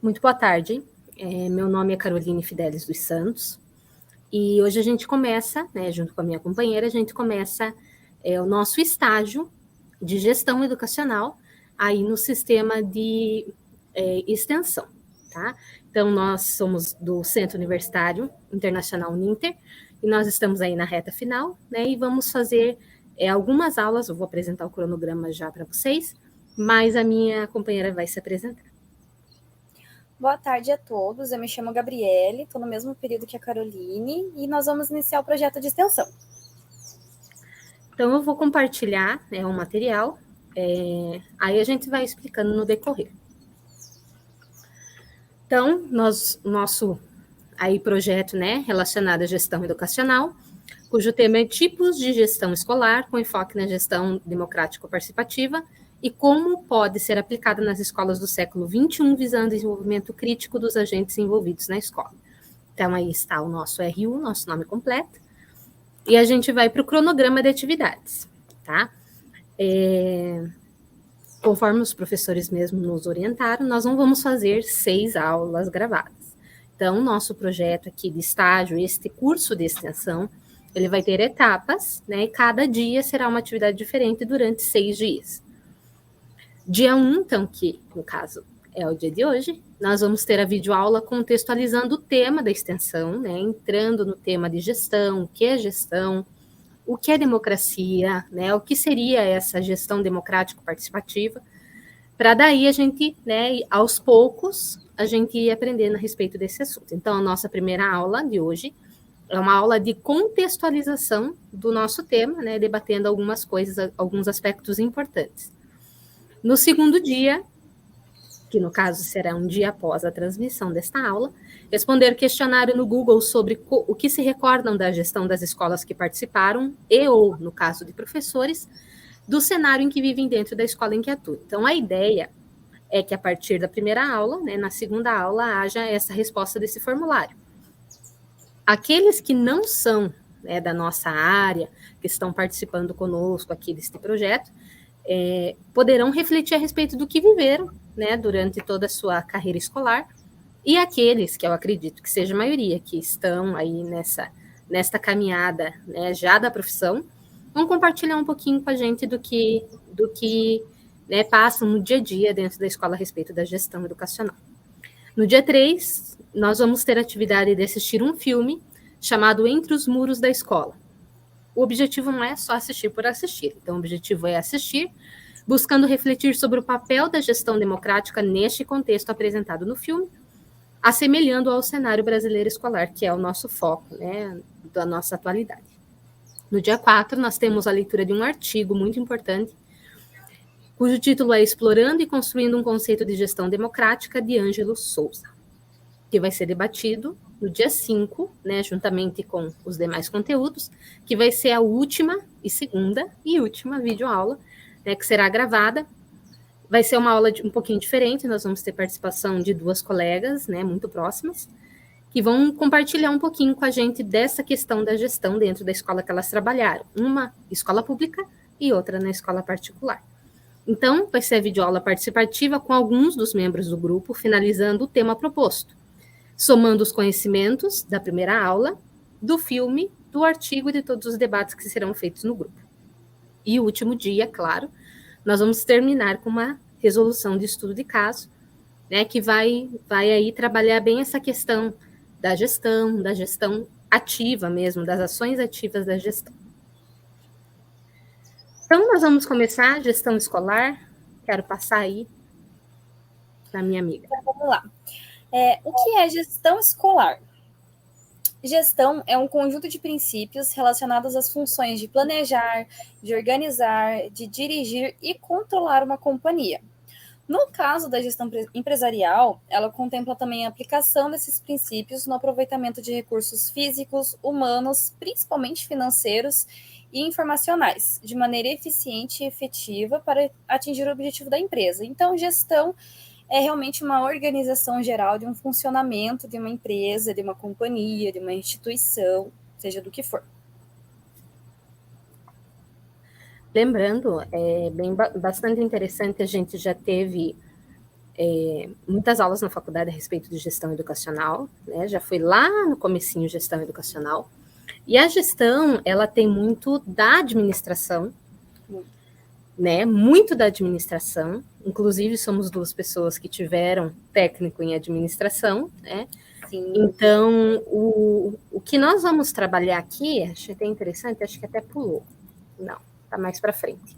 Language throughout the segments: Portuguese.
Muito boa tarde. Meu nome é Caroline Fidelis dos Santos e hoje a gente começa, né, junto com a minha companheira, a gente começa o nosso estágio de gestão educacional aí no sistema de extensão, tá? Então, nós somos do Centro Universitário Internacional Uninter e nós estamos aí na reta final, né, e vamos fazer algumas aulas, eu vou apresentar o cronograma já para vocês, mas a minha companheira vai se apresentar. Boa tarde a todos, eu me chamo Gabriele, estou no mesmo período que a Caroline e nós vamos iniciar o projeto de extensão. Então, eu vou compartilhar o material, aí a gente vai explicando no decorrer. Então, nosso aí projeto, né, relacionado à gestão educacional, cujo tema é tipos de gestão escolar, com enfoque na gestão democrático-participativa e como pode ser aplicada nas escolas do século XXI, visando o desenvolvimento crítico dos agentes envolvidos na escola. Então, aí está o nosso RU, nosso nome completo, e a gente vai para o cronograma de atividades, tá? Conforme os professores mesmo nos orientaram, nós não vamos fazer 6 aulas gravadas. Então, nosso projeto aqui de estágio, este curso de extensão, ele vai ter etapas, né? E cada dia será uma atividade diferente durante 6 dias. Dia 1, então, que no caso é o dia de hoje, nós vamos ter a videoaula contextualizando o tema da extensão, né? Entrando no tema de gestão, o que é democracia, né? O que seria essa gestão democrático-participativa, para daí a gente, né, aos poucos, a gente ir aprendendo a respeito desse assunto. Então, a nossa primeira aula de hoje é uma aula de contextualização do nosso tema, né, debatendo algumas coisas, alguns aspectos importantes. No segundo dia, que no caso será um dia após a transmissão desta aula, responder questionário no Google sobre o que se recordam da gestão das escolas que participaram e ou, no caso de professores, do cenário em que vivem dentro da escola em que atuam. Então, a ideia é que a partir da primeira aula, né, na segunda aula, haja essa resposta desse formulário. Aqueles que não são, né, da nossa área, que estão participando conosco aqui deste projeto, poderão refletir a respeito do que viveram, né, durante toda a sua carreira escolar, e aqueles, que eu acredito que seja a maioria, que estão aí nesta caminhada, né, já da profissão, vão compartilhar um pouquinho com a gente do que né, passam no dia a dia dentro da escola a respeito da gestão educacional. No dia 3, nós vamos ter a atividade de assistir um filme chamado Entre os Muros da Escola. O objetivo não é só assistir por assistir, então o objetivo é assistir, buscando refletir sobre o papel da gestão democrática neste contexto apresentado no filme, assemelhando ao cenário brasileiro escolar, que é o nosso foco, né, da nossa atualidade. No dia 4, nós temos a leitura de um artigo muito importante, cujo título é Explorando e Construindo um Conceito de Gestão Democrática, de Ângelo Souza, que vai ser debatido no dia 5, né, juntamente com os demais conteúdos, que vai ser a última e segunda e última videoaula, né, que será gravada. Vai ser uma aula um pouquinho diferente, nós vamos ter participação de 2 colegas, né, muito próximas, que vão compartilhar um pouquinho com a gente dessa questão da gestão dentro da escola que elas trabalharam, uma escola pública e outra na escola particular. Então, vai ser a videoaula participativa com alguns dos membros do grupo, finalizando o tema proposto, somando os conhecimentos da primeira aula, do filme, do artigo e de todos os debates que serão feitos no grupo. E o último dia, claro, nós vamos terminar com uma resolução de estudo de caso, né, que vai aí trabalhar bem essa questão da gestão ativa mesmo, das ações ativas da gestão. Então, nós vamos começar a gestão escolar. Quero passar aí para a minha amiga. Então, vamos lá. O que é gestão escolar? Gestão é um conjunto de princípios relacionados às funções de planejar, de organizar, de dirigir e controlar uma companhia. No caso da gestão empresarial, ela contempla também a aplicação desses princípios no aproveitamento de recursos físicos, humanos, principalmente financeiros e informacionais, de maneira eficiente e efetiva para atingir o objetivo da empresa. Então, gestão é realmente uma organização geral de um funcionamento de uma empresa, de uma companhia, de uma instituição, seja do que for. Lembrando, bastante interessante, a gente já teve muitas aulas na faculdade a respeito de gestão educacional, né? Já foi lá no comecinho gestão educacional. E a gestão, ela tem muito da administração, né? Muito da administração. Inclusive, somos duas pessoas que tiveram técnico em administração, né? Sim. Então, o que nós vamos trabalhar aqui, achei até interessante, acho que até pulou. Não, está mais para frente.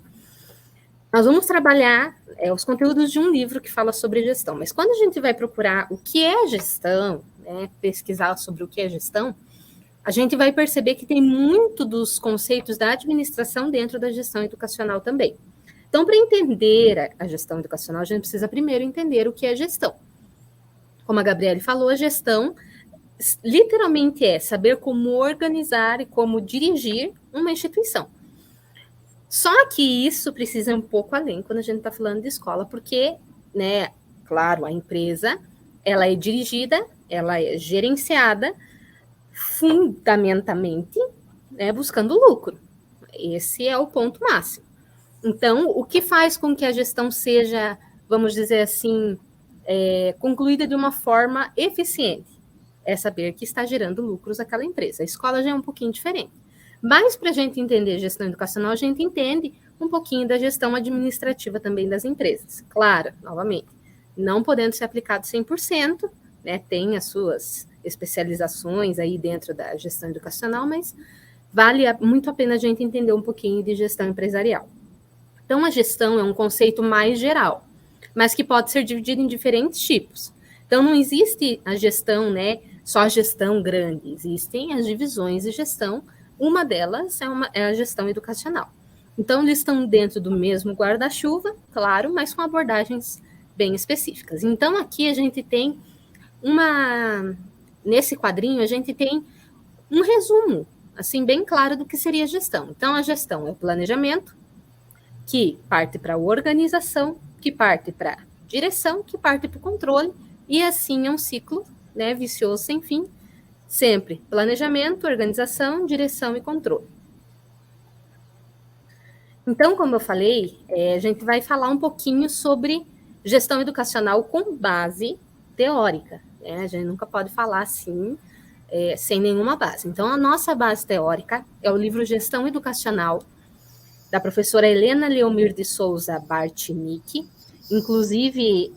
Nós vamos trabalhar os conteúdos de um livro que fala sobre gestão, mas quando a gente vai procurar o que é gestão, né, pesquisar sobre o que é gestão, a gente vai perceber que tem muito dos conceitos da administração dentro da gestão educacional também. Então, para entender a gestão educacional, a gente precisa primeiro entender o que é gestão. Como a Gabriele falou, a gestão literalmente é saber como organizar e como dirigir uma instituição. Só que isso precisa ir um pouco além quando a gente está falando de escola, porque, né, claro, a empresa, ela é dirigida, ela é gerenciada fundamentalmente, né, buscando lucro. Esse é o ponto máximo. Então, o que faz com que a gestão seja, vamos dizer assim, concluída de uma forma eficiente? É saber que está gerando lucros aquela empresa. A escola já é um pouquinho diferente. Mas, para a gente entender gestão educacional, a gente entende um pouquinho da gestão administrativa também das empresas. Claro, novamente, não podendo ser aplicado 100%, né, tem as suas especializações aí dentro da gestão educacional, mas vale muito a pena a gente entender um pouquinho de gestão empresarial. Então, a gestão é um conceito mais geral, mas que pode ser dividido em diferentes tipos. Então, não existe a gestão, né, só a gestão grande, existem as divisões de gestão. Uma delas é a gestão educacional. Então, eles estão dentro do mesmo guarda-chuva, claro, mas com abordagens bem específicas. Então, aqui a gente tem nesse quadrinho, a gente tem um resumo, assim, bem claro do que seria a gestão. Então, a gestão é o planejamento, que parte para a organização, que parte para a direção, que parte para o controle, e assim é um ciclo, né, vicioso sem fim, sempre planejamento, organização, direção e controle. Então, como eu falei, a gente vai falar um pouquinho sobre gestão educacional com base teórica, né? A gente nunca pode falar assim, sem nenhuma base. Então, a nossa base teórica é o livro Gestão Educacional, da professora Helena Leomir de Souza Bartnick. Inclusive,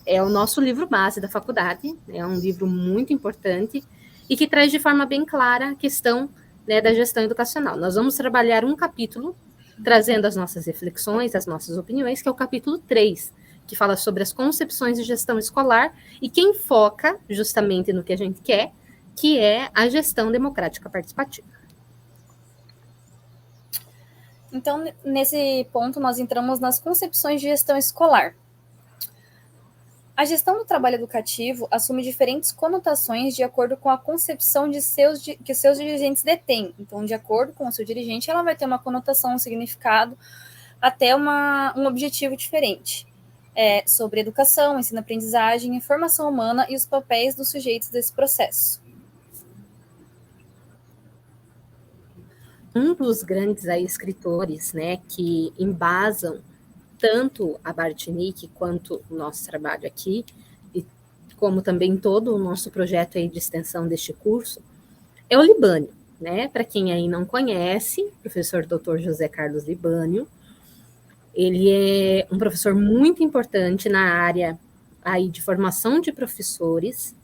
é o nosso livro base da faculdade, é um livro muito importante e que traz de forma bem clara a questão, né, da gestão educacional. Nós vamos trabalhar um capítulo, trazendo as nossas reflexões, as nossas opiniões, que é o capítulo 3, que fala sobre as concepções de gestão escolar e quem foca justamente no que a gente quer, que é a gestão democrática participativa. Então, nesse ponto, nós entramos nas concepções de gestão escolar. A gestão do trabalho educativo assume diferentes conotações de acordo com a concepção que seus dirigentes detêm. Então, de acordo com o seu dirigente, ela vai ter uma conotação, um significado, até um objetivo diferente. Sobre educação, ensino-aprendizagem, formação humana e os papéis dos sujeitos desse processo. Um dos grandes escritores, né, que embasam tanto a Bartnick quanto o nosso trabalho aqui, e como também todo o nosso projeto aí de extensão deste curso, é o Libânio, né? Para quem aí não conhece, professor Dr. José Carlos Libânio, ele é um professor muito importante na área aí de formação de professores,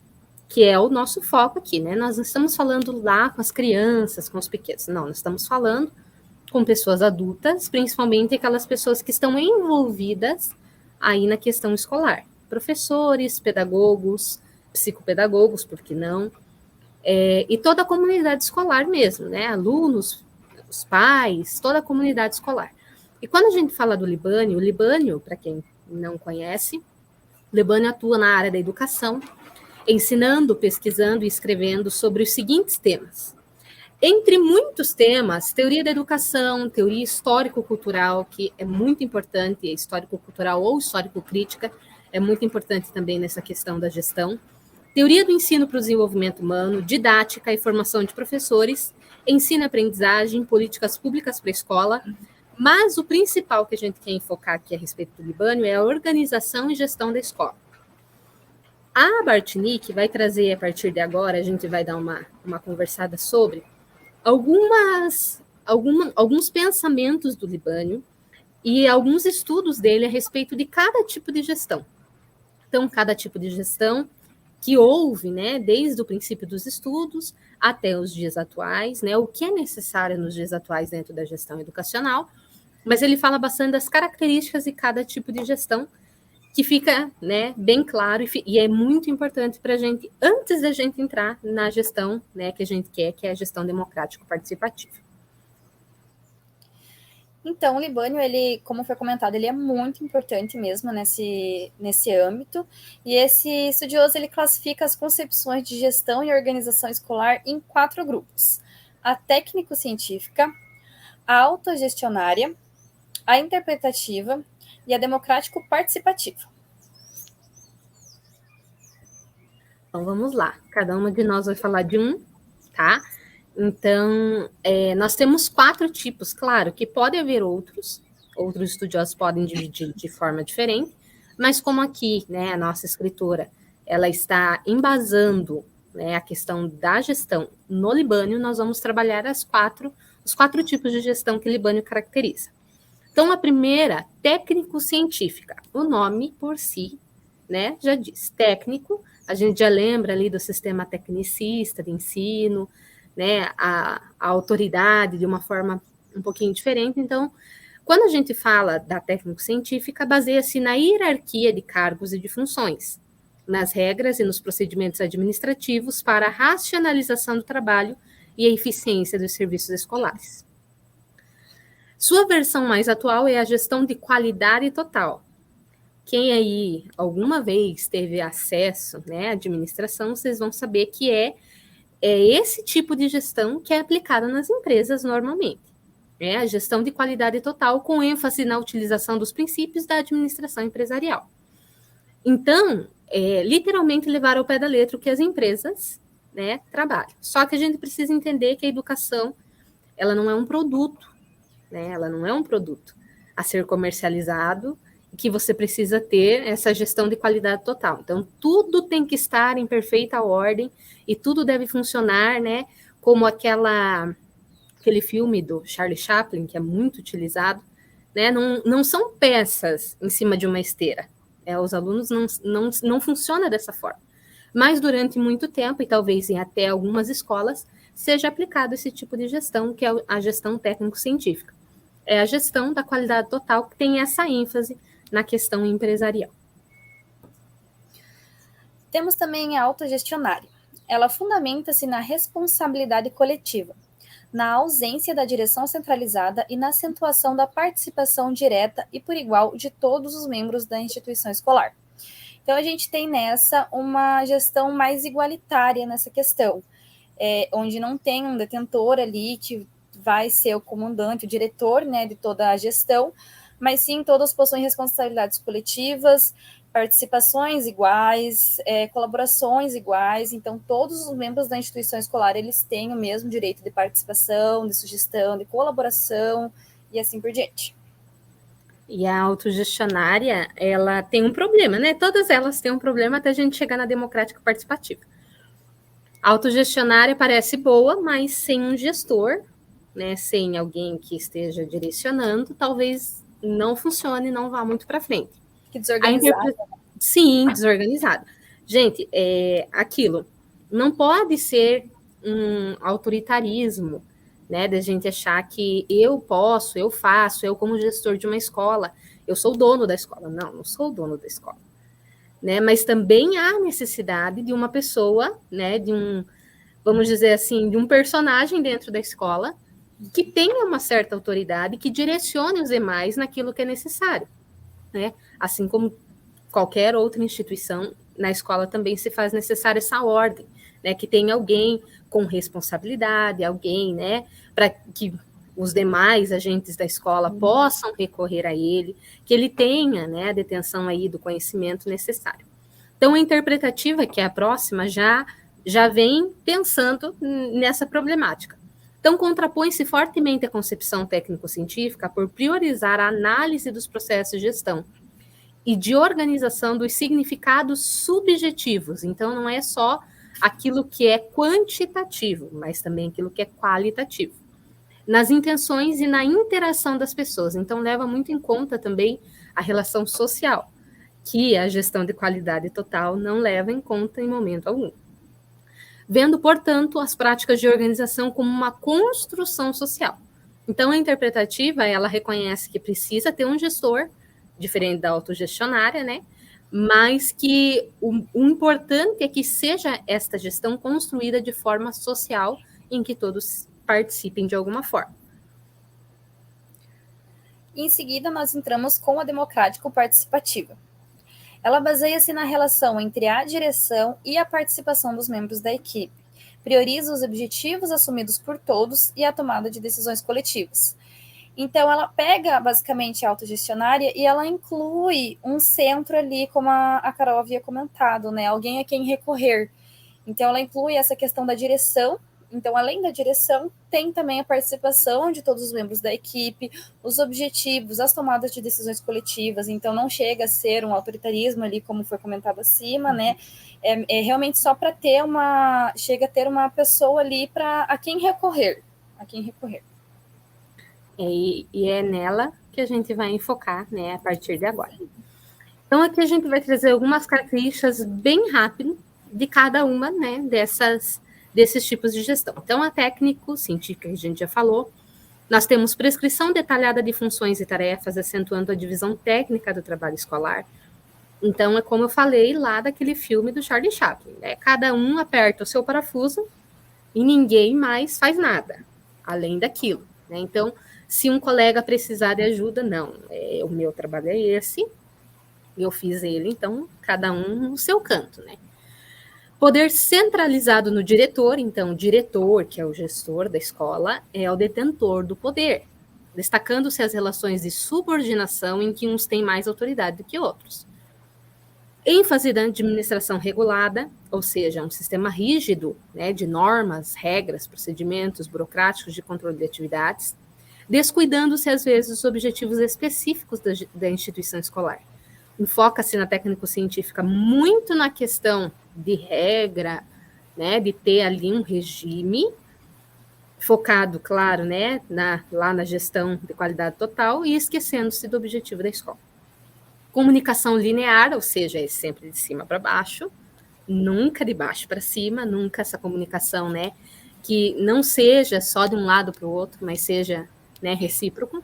que é o nosso foco aqui, né? Nós não estamos falando lá com as crianças, com os pequenos, não, nós estamos falando com pessoas adultas, principalmente aquelas pessoas que estão envolvidas aí na questão escolar. Professores, pedagogos, psicopedagogos, por que não? E toda a comunidade escolar mesmo, né? Alunos, os pais, toda a comunidade escolar. E quando a gente fala do Libânio, o Libânio, para quem não conhece, o Libânio atua na área da educação, ensinando, pesquisando e escrevendo sobre os seguintes temas. Entre muitos temas, teoria da educação, teoria histórico-cultural, que é muito importante, histórico-cultural ou histórico-crítica, é muito importante também nessa questão da gestão. Teoria do ensino para o desenvolvimento humano, didática e formação de professores, ensino e aprendizagem, políticas públicas para a escola, Mas o principal que a gente quer enfocar aqui a respeito do Libânio é a organização e gestão da escola. A Bartnik vai trazer, a partir de agora, a gente vai dar uma conversada sobre alguns pensamentos do Libânio e alguns estudos dele a respeito de cada tipo de gestão. Então, cada tipo de gestão que houve, né, desde o princípio dos estudos até os dias atuais, né, o que é necessário nos dias atuais dentro da gestão educacional, mas ele fala bastante das características de cada tipo de gestão, que fica, né, bem claro e é muito importante para a gente, antes da gente entrar na gestão, né, que a gente quer, que é a gestão democrático-participativa. Então, o Libânio, ele, como foi comentado, ele é muito importante mesmo nesse âmbito, e esse estudioso, ele classifica as concepções de gestão e organização escolar em 4 grupos: a técnico-científica, a autogestionária, a interpretativa e a democrático-participativa. Então, vamos lá. Cada uma de nós vai falar de um, tá? Então, nós temos 4 tipos, claro, que pode haver outros estudiosos podem dividir de forma diferente, mas como aqui, né, a nossa escritora, ela está embasando, né, a questão da gestão no Libânio, nós vamos trabalhar os 4 tipos de gestão que Libânio caracteriza. Então, a primeira, técnico-científica, o nome por si, né, já diz, técnico, a gente já lembra ali do sistema tecnicista de ensino, né, a autoridade de uma forma um pouquinho diferente. Então, quando a gente fala da técnico-científica, baseia-se na hierarquia de cargos e de funções, nas regras e nos procedimentos administrativos para a racionalização do trabalho e a eficiência dos serviços escolares. Sua versão mais atual é a gestão de qualidade total. Quem aí alguma vez teve acesso, né, à administração, vocês vão saber que é esse tipo de gestão que é aplicada nas empresas normalmente. É a gestão de qualidade total, com ênfase na utilização dos princípios da administração empresarial. Então, literalmente levar ao pé da letra o que as empresas, né, trabalham. Só que a gente precisa entender que a educação, ela não é um produto, né, ela não é um produto a ser comercializado, que você precisa ter essa gestão de qualidade total. Então, tudo tem que estar em perfeita ordem e tudo deve funcionar, né, como aquele filme do Charlie Chaplin, que é muito utilizado, né, não são peças em cima de uma esteira. Os alunos não funcionam dessa forma. Mas durante muito tempo, e talvez em até algumas escolas, seja aplicado esse tipo de gestão, que é a gestão técnico-científica. É a gestão da qualidade total que tem essa ênfase na questão empresarial. Temos também a autogestionária. Ela fundamenta-se na responsabilidade coletiva, na ausência da direção centralizada e na acentuação da participação direta e por igual de todos os membros da instituição escolar. Então, a gente tem nessa uma gestão mais igualitária nessa questão, onde não tem um detentor ali que vai ser o comandante, o diretor, né, de toda a gestão, mas sim todos possuem responsabilidades coletivas, participações iguais, colaborações iguais. Então, todos os membros da instituição escolar, eles têm o mesmo direito de participação, de sugestão, de colaboração e assim por diante. E a autogestionária, ela tem um problema, né? Todas elas têm um problema até a gente chegar na democrática participativa. A autogestionária parece boa, mas sem um gestor, né, sem alguém que esteja direcionando, talvez não funcione, não vá muito para frente. Que desorganizado. Sim, desorganizado. Gente, aquilo não pode ser um autoritarismo, né, da gente achar que eu posso, eu faço, eu como gestor de uma escola, eu sou o dono da escola. Não sou o dono da escola. Né, mas também há necessidade de uma pessoa, né, vamos dizer assim, de um personagem dentro da escola que tenha uma certa autoridade, que direcione os demais naquilo que é necessário, né? Assim como qualquer outra instituição, na escola também se faz necessária essa ordem, né? Que tenha alguém com responsabilidade, alguém, né, para que os demais agentes da escola possam recorrer a ele, que ele tenha, né, a detenção aí do conhecimento necessário. Então, a interpretativa, que é a próxima, já vem pensando nessa problemática. Então, contrapõe-se fortemente a concepção técnico-científica por priorizar a análise dos processos de gestão e de organização dos significados subjetivos. Então, não é só aquilo que é quantitativo, mas também aquilo que é qualitativo, nas intenções e na interação das pessoas. Então, leva muito em conta também a relação social, que a gestão de qualidade total não leva em conta em momento algum. Vendo, portanto, as práticas de organização como uma construção social. Então, a interpretativa, ela reconhece que precisa ter um gestor, diferente da autogestionária, né? Mas que o importante é que seja esta gestão construída de forma social, em que todos participem de alguma forma. Em seguida, nós entramos com a democrático-participativa. Ela baseia-se na relação entre a direção e a participação dos membros da equipe, prioriza os objetivos assumidos por todos e a tomada de decisões coletivas. Então, ela pega basicamente a autogestionária e ela inclui um centro ali, como a Carol havia comentado, né? Alguém a quem recorrer. Então, ela inclui essa questão da direção. Então, além da direção, tem também a participação de todos os membros da equipe, os objetivos, as tomadas de decisões coletivas. Então, não chega a ser um autoritarismo ali, como foi comentado acima, né? É realmente só para ter chega a ter uma pessoa ali a quem recorrer. E é nela que a gente vai enfocar, né, a partir de agora. Então, aqui a gente vai trazer algumas características bem rápido de cada uma, né, desses tipos de gestão. Então, a técnico-científica, que a gente já falou, nós temos prescrição detalhada de funções e tarefas, acentuando a divisão técnica do trabalho escolar. Então, é como eu falei lá daquele filme do Charlie Chaplin, né? Cada um aperta o seu parafuso e ninguém mais faz nada, além daquilo, né? Então, se um colega precisar de ajuda, não, o meu trabalho é esse, eu fiz ele, então, cada um no seu canto, né? Poder centralizado no diretor, então, o diretor, que é o gestor da escola, é o detentor do poder, destacando-se as relações de subordinação em que uns têm mais autoridade do que outros. ênfase da administração regulada, ou seja, um sistema rígido, né, de normas, regras, procedimentos burocráticos de controle de atividades, descuidando-se, às vezes, dos objetivos específicos da instituição escolar. Enfoca-se na técnico-científica muito na questão de regra, né, de ter ali um regime focado, claro, né, lá na gestão de qualidade total e esquecendo-se do objetivo da escola. Comunicação linear, ou seja, é sempre de cima para baixo, nunca de baixo para cima, nunca essa comunicação, né, que não seja só de um lado para o outro, mas seja, né, recíproco,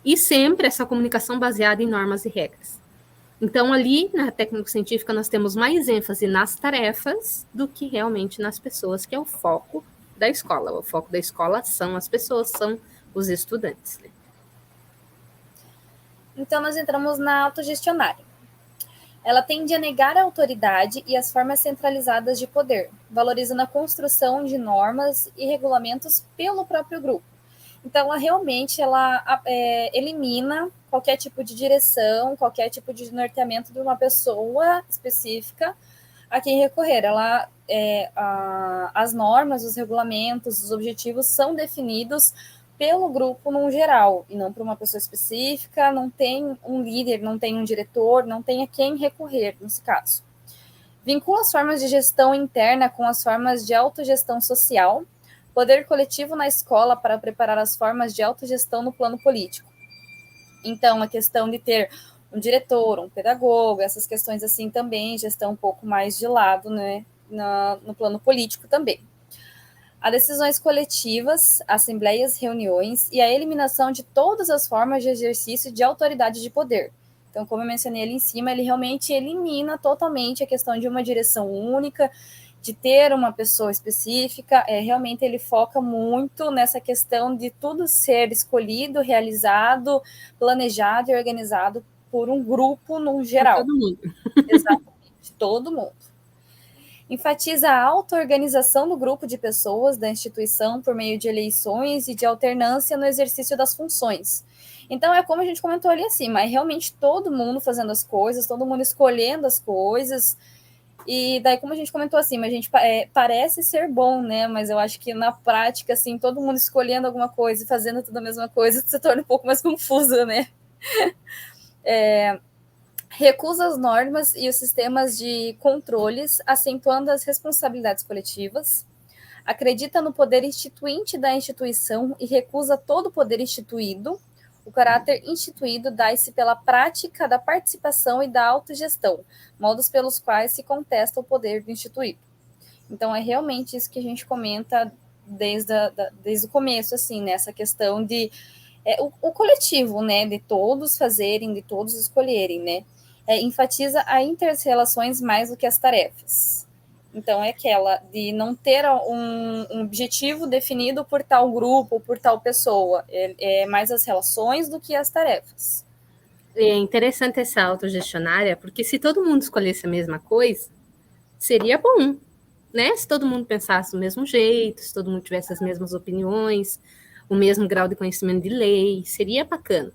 e sempre essa comunicação baseada em normas e regras. Então, ali, na técnico-científica, nós temos mais ênfase nas tarefas do que realmente nas pessoas, que é o foco da escola. O foco da escola são as pessoas, são os estudantes. Então, nós entramos na autogestionária. Ela tende a negar a autoridade e as formas centralizadas de poder, valorizando a construção de normas e regulamentos pelo próprio grupo. Então, ela elimina qualquer tipo de direção, qualquer tipo de norteamento de uma pessoa específica a quem recorrer. As normas, os regulamentos, os objetivos são definidos pelo grupo no geral, e não por uma pessoa específica, não tem um líder, não tem um diretor, não tem a quem recorrer, nesse caso. Vincula as formas de gestão interna com as formas de autogestão social, poder coletivo na escola para preparar as formas de autogestão no plano político. Então, a questão de ter um diretor, um pedagogo, essas questões assim também já estão um pouco mais de lado, né, no plano político também. Há decisões coletivas, assembleias, reuniões e a eliminação de todas as formas de exercício de autoridade de poder. Então, como eu mencionei ali em cima, ele realmente elimina totalmente a questão de uma direção única, de ter uma pessoa específica, realmente ele foca muito nessa questão de tudo ser escolhido, realizado, planejado e organizado por um grupo no geral. Todo mundo. Exatamente, todo mundo. Enfatiza a auto-organização do grupo de pessoas da instituição por meio de eleições e de alternância no exercício das funções. Então, é como a gente comentou ali acima, é realmente todo mundo fazendo as coisas, todo mundo escolhendo as coisas, E daí, como a gente comentou assim, a gente parece ser bom, né? Mas eu acho que na prática, assim, todo mundo escolhendo alguma coisa e fazendo tudo a mesma coisa, se torna um pouco mais confuso, né? Recusa as normas e os sistemas de controles, acentuando as responsabilidades coletivas. Acredita no poder instituinte da instituição e recusa todo o poder instituído. O caráter instituído dá-se pela prática da participação e da autogestão, modos pelos quais se contesta o poder do instituído. Então, é realmente isso que a gente comenta desde o começo, assim, nessa questão de o coletivo, né, de todos fazerem, de todos escolherem, né, enfatiza a inter-relações mais do que as tarefas. Então, é aquela de não ter um objetivo definido por tal grupo, por tal pessoa. É mais as relações do que as tarefas. É interessante essa autogestionária, porque se todo mundo escolhesse a mesma coisa, seria bom, né? Se todo mundo pensasse do mesmo jeito, se todo mundo tivesse as mesmas opiniões, o mesmo grau de conhecimento de lei, seria bacana.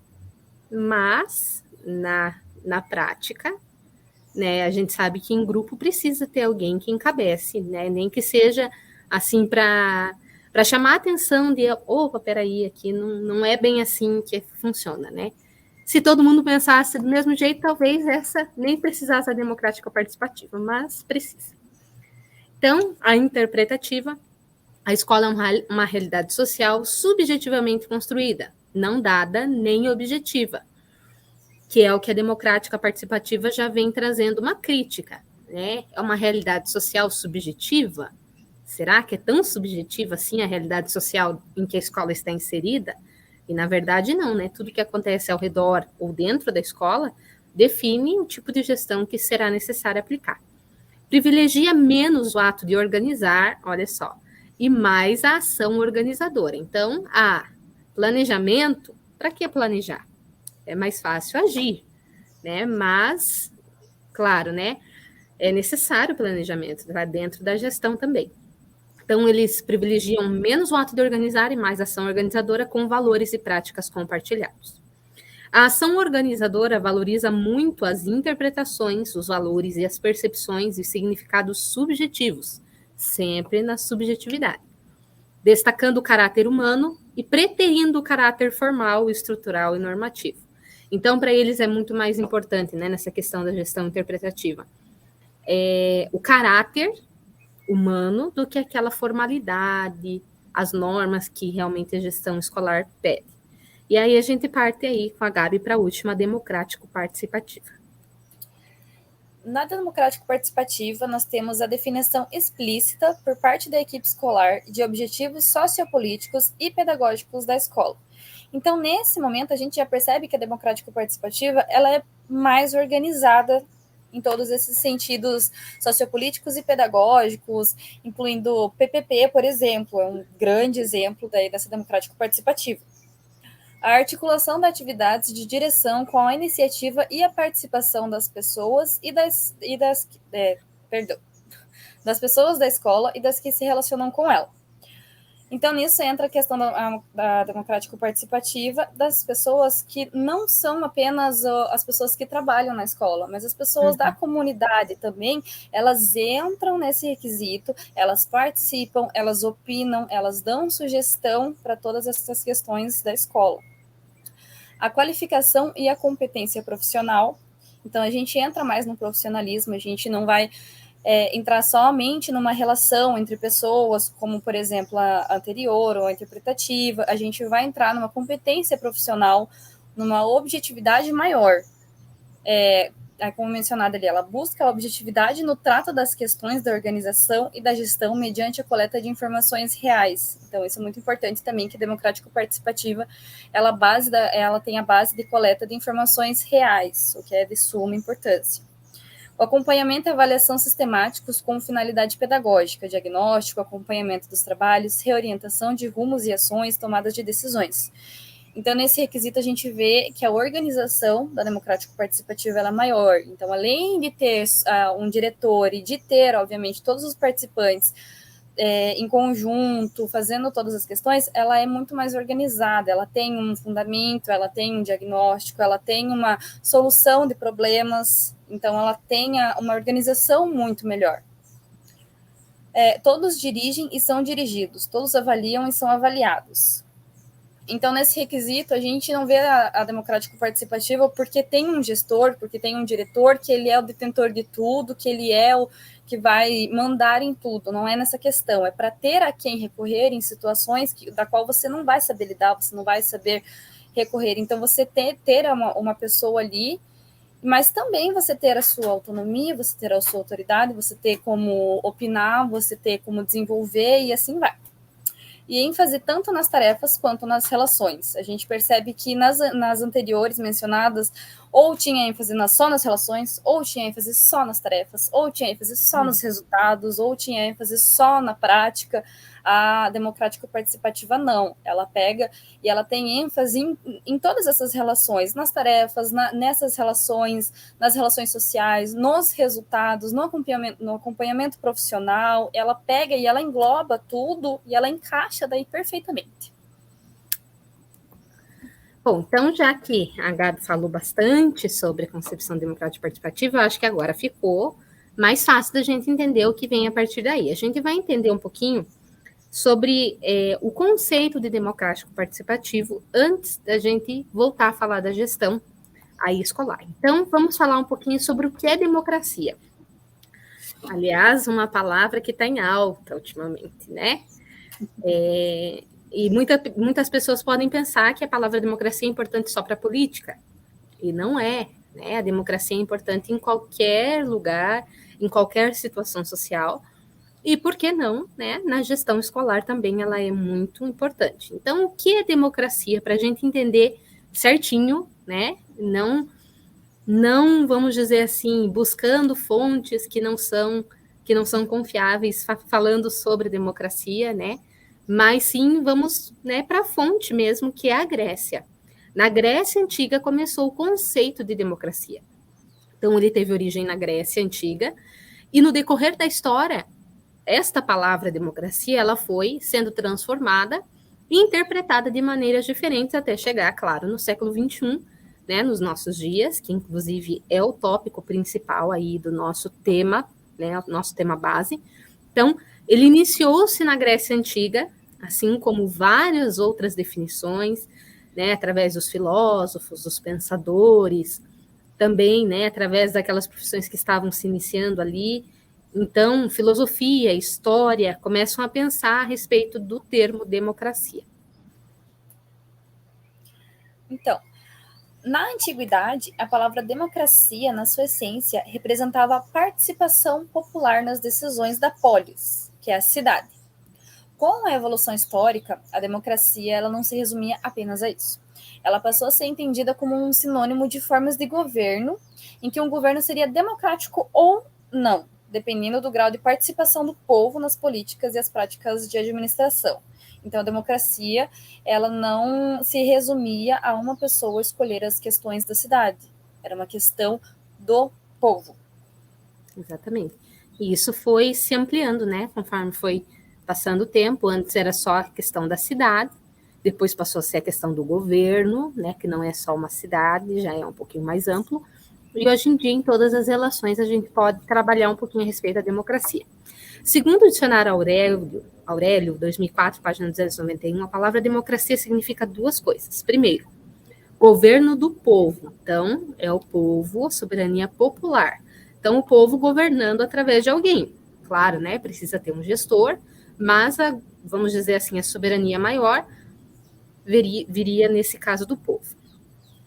Mas, na prática, né, a gente sabe que em grupo precisa ter alguém que encabece, né? Nem que seja assim para chamar a atenção de, opa, peraí, aqui não é bem assim que funciona, né? Se todo mundo pensasse do mesmo jeito, talvez essa nem precisasse da democrática participativa, mas precisa. Então, a interpretativa, a escola é uma realidade social subjetivamente construída, não dada nem objetiva, que é o que a democrática participativa já vem trazendo uma crítica, né? É uma realidade social subjetiva? Será que é tão subjetiva assim a realidade social em que a escola está inserida? E na verdade não, né? Tudo que acontece ao redor ou dentro da escola define o tipo de gestão que será necessário aplicar. Privilegia menos o ato de organizar, olha só, e mais a ação organizadora. Então, planejamento, para que planejar? É mais fácil agir, né? Mas, claro, né? É necessário planejamento, tá dentro da gestão também. Então, eles privilegiam menos o ato de organizar e mais a ação organizadora com valores e práticas compartilhados. A ação organizadora valoriza muito as interpretações, os valores e as percepções e significados subjetivos, sempre na subjetividade, destacando o caráter humano e preterindo o caráter formal, estrutural e normativo. Então, para eles é muito mais importante, né, nessa questão da gestão interpretativa, o caráter humano do que aquela formalidade, as normas que realmente a gestão escolar pede. E aí a gente parte aí com a Gabi para a última, democrático-participativa. Na democrático-participativa, nós temos a definição explícita por parte da equipe escolar de objetivos sociopolíticos e pedagógicos da escola. Então, nesse momento, a gente já percebe que a democrático-participativa ela é mais organizada em todos esses sentidos sociopolíticos e pedagógicos, incluindo o PPP, por exemplo, é um grande exemplo dessa democrático-participativa. A articulação das atividades de direção com a iniciativa e a participação das pessoas das pessoas da escola e das que se relacionam com ela. Então, nisso entra a questão da democrático-participativa das pessoas que não são apenas as pessoas que trabalham na escola, mas as pessoas da comunidade também, elas entram nesse requisito, elas participam, elas opinam, elas dão sugestão para todas essas questões da escola. A qualificação e a competência profissional, então a gente entra mais no profissionalismo, a gente não vai entrar somente numa relação entre pessoas, como, por exemplo, a anterior ou a interpretativa, a gente vai entrar numa competência profissional, numa objetividade maior. Como mencionado ali, ela busca a objetividade no trato das questões da organização e da gestão mediante a coleta de informações reais. Então, isso é muito importante também, que a democrático-participativa, ela tem a base de coleta de informações reais, o que é de suma importância. O acompanhamento e avaliação sistemáticos com finalidade pedagógica, diagnóstico, acompanhamento dos trabalhos, reorientação de rumos e ações, tomadas de decisões. Então, nesse requisito, a gente vê que a organização da democrático-participativa ela é maior. Então, além de ter um diretor e de ter, obviamente, todos os participantes em conjunto, fazendo todas as questões, ela é muito mais organizada, ela tem um fundamento, ela tem um diagnóstico, ela tem uma solução de problemas, então ela tem uma organização muito melhor. Todos dirigem e são dirigidos, todos avaliam e são avaliados. Então, nesse requisito, a gente não vê a democrático participativa porque tem um gestor, porque tem um diretor, que ele é o detentor de tudo, que ele é o que vai mandar em tudo. Não é nessa questão, é para ter a quem recorrer em situações da qual você não vai saber lidar, você não vai saber recorrer. Então, você ter uma pessoa ali, mas também você ter a sua autonomia, você ter a sua autoridade, você ter como opinar, você ter como desenvolver e assim vai. E ênfase tanto nas tarefas quanto nas relações. A gente percebe que nas anteriores mencionadas, ou tinha ênfase só nas relações, ou tinha ênfase só nas tarefas, ou tinha ênfase só nos resultados, ou tinha ênfase só na prática. A democrática participativa não. Ela pega e ela tem ênfase em todas essas relações, nas tarefas, nessas relações, nas relações sociais, nos resultados, no acompanhamento profissional. Ela pega e ela engloba tudo e ela encaixa daí perfeitamente. Bom, então, já que a Gabi falou bastante sobre a concepção democrática participativa, eu acho que agora ficou mais fácil da gente entender o que vem a partir daí. A gente vai entender um pouquinho sobre o conceito de democrático participativo antes da gente voltar a falar da gestão aí escolar. Então, vamos falar um pouquinho sobre o que é democracia. Aliás, uma palavra que está em alta ultimamente, né? E muitas pessoas podem pensar que a palavra democracia é importante só para a política, e não é, né? A democracia é importante em qualquer lugar, em qualquer situação social, e por que não, né? Na gestão escolar também ela é muito importante. Então, o que é democracia? Para a gente entender certinho, né? Não vamos dizer assim, buscando fontes que não são confiáveis, falando sobre democracia, né? Mas sim, vamos, né, para a fonte mesmo, que é a Grécia. Na Grécia Antiga começou o conceito de democracia. Então, ele teve origem na Grécia Antiga, e no decorrer da história, esta palavra democracia, ela foi sendo transformada e interpretada de maneiras diferentes até chegar, claro, no século XXI, né, nos nossos dias, que inclusive é o tópico principal aí do nosso tema, né, o nosso tema base. Então, ele iniciou-se na Grécia Antiga, assim como várias outras definições, né, através dos filósofos, dos pensadores, também, né, através daquelas profissões que estavam se iniciando ali. Então, filosofia, história, começam a pensar a respeito do termo democracia. Então, na antiguidade, a palavra democracia, na sua essência, representava a participação popular nas decisões da polis, que é a cidade. Com a evolução histórica, a democracia ela não se resumia apenas a isso. Ela passou a ser entendida como um sinônimo de formas de governo, em que um governo seria democrático ou não, dependendo do grau de participação do povo nas políticas e as práticas de administração. Então, a democracia ela não se resumia a uma pessoa escolher as questões da cidade. Era uma questão do povo. Exatamente. E isso foi se ampliando, né? Conforme foi passando o tempo. Antes era só a questão da cidade, depois passou a ser a questão do governo, né? Que não é só uma cidade, já é um pouquinho mais amplo. E hoje em dia, em todas as relações, a gente pode trabalhar um pouquinho a respeito da democracia. Segundo o dicionário Aurélio 2004, página 291, a palavra democracia significa duas coisas. Primeiro, governo do povo. Então, é o povo, a soberania popular. Então, o povo governando através de alguém. Claro, né? Precisa ter um gestor, mas, vamos dizer assim, a soberania maior viria nesse caso do povo.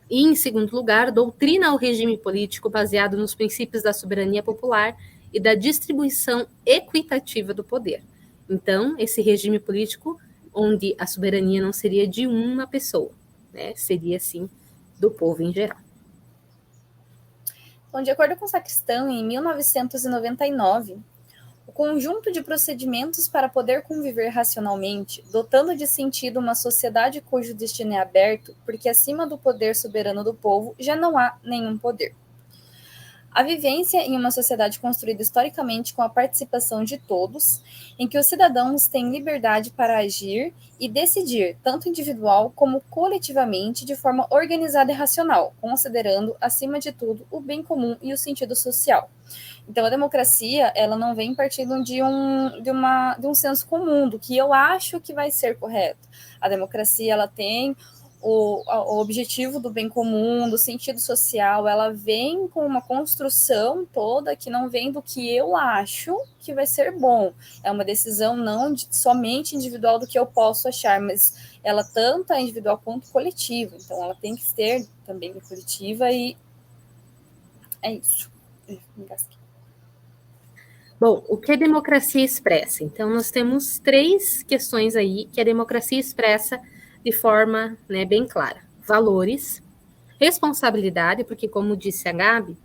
E, em segundo lugar, doutrina ao regime político baseado nos princípios da soberania popular e da distribuição equitativa do poder. Então, esse regime político onde a soberania não seria de uma pessoa, né? Seria, sim, do povo em geral. Então, de acordo com Sacristão, em 1999, o conjunto de procedimentos para poder conviver racionalmente, dotando de sentido uma sociedade cujo destino é aberto, porque acima do poder soberano do povo já não há nenhum poder. A vivência em uma sociedade construída historicamente com a participação de todos, em que os cidadãos têm liberdade para agir e decidir, tanto individual como coletivamente, de forma organizada e racional, considerando, acima de tudo, o bem comum e o sentido social. Então, a democracia, ela não vem partindo de um senso comum, do que eu acho que vai ser correto. A democracia, ela tem o objetivo do bem comum, do sentido social, ela vem com uma construção toda que não vem do que eu acho que vai ser bom. É uma decisão não somente individual do que eu posso achar, mas ela tanto é individual quanto coletiva. Então, ela tem que ser também coletiva e é isso. Me engasguei. Bom, o que a democracia expressa? Então, nós temos 3 questões aí que a democracia expressa de forma, né, bem clara. Valores, responsabilidade, porque, como disse a Gabi,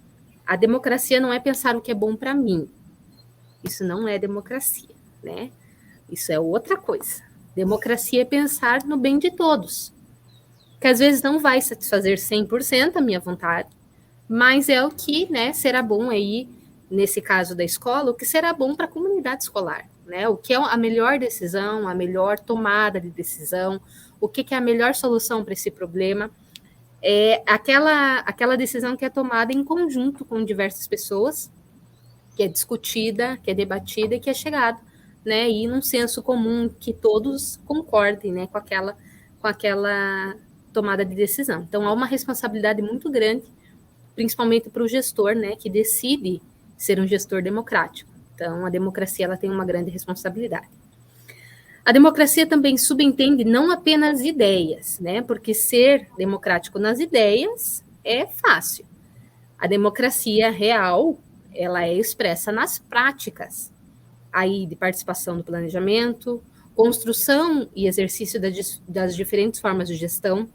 a democracia não é pensar o que é bom para mim. Isso não é democracia, né? Isso é outra coisa. Democracia é pensar no bem de todos, que às vezes não vai satisfazer 100% a minha vontade, mas é o que, né, será bom aí, nesse caso da escola, o que será bom para a comunidade escolar, né? O que é a melhor decisão, a melhor tomada de decisão, o que é a melhor solução para esse problema. É aquela decisão que é tomada em conjunto com diversas pessoas, que é discutida, que é debatida e que é chegado, né? E num senso comum que todos concordem, né, com aquela tomada de decisão. Então, há uma responsabilidade muito grande, principalmente para o gestor, né, que decide ser um gestor democrático. Então, a democracia ela tem uma grande responsabilidade. A democracia também subentende não apenas ideias, né, porque ser democrático nas ideias é fácil. A democracia real, ela é expressa nas práticas, aí de participação no planejamento, construção e exercício das diferentes formas de gestão,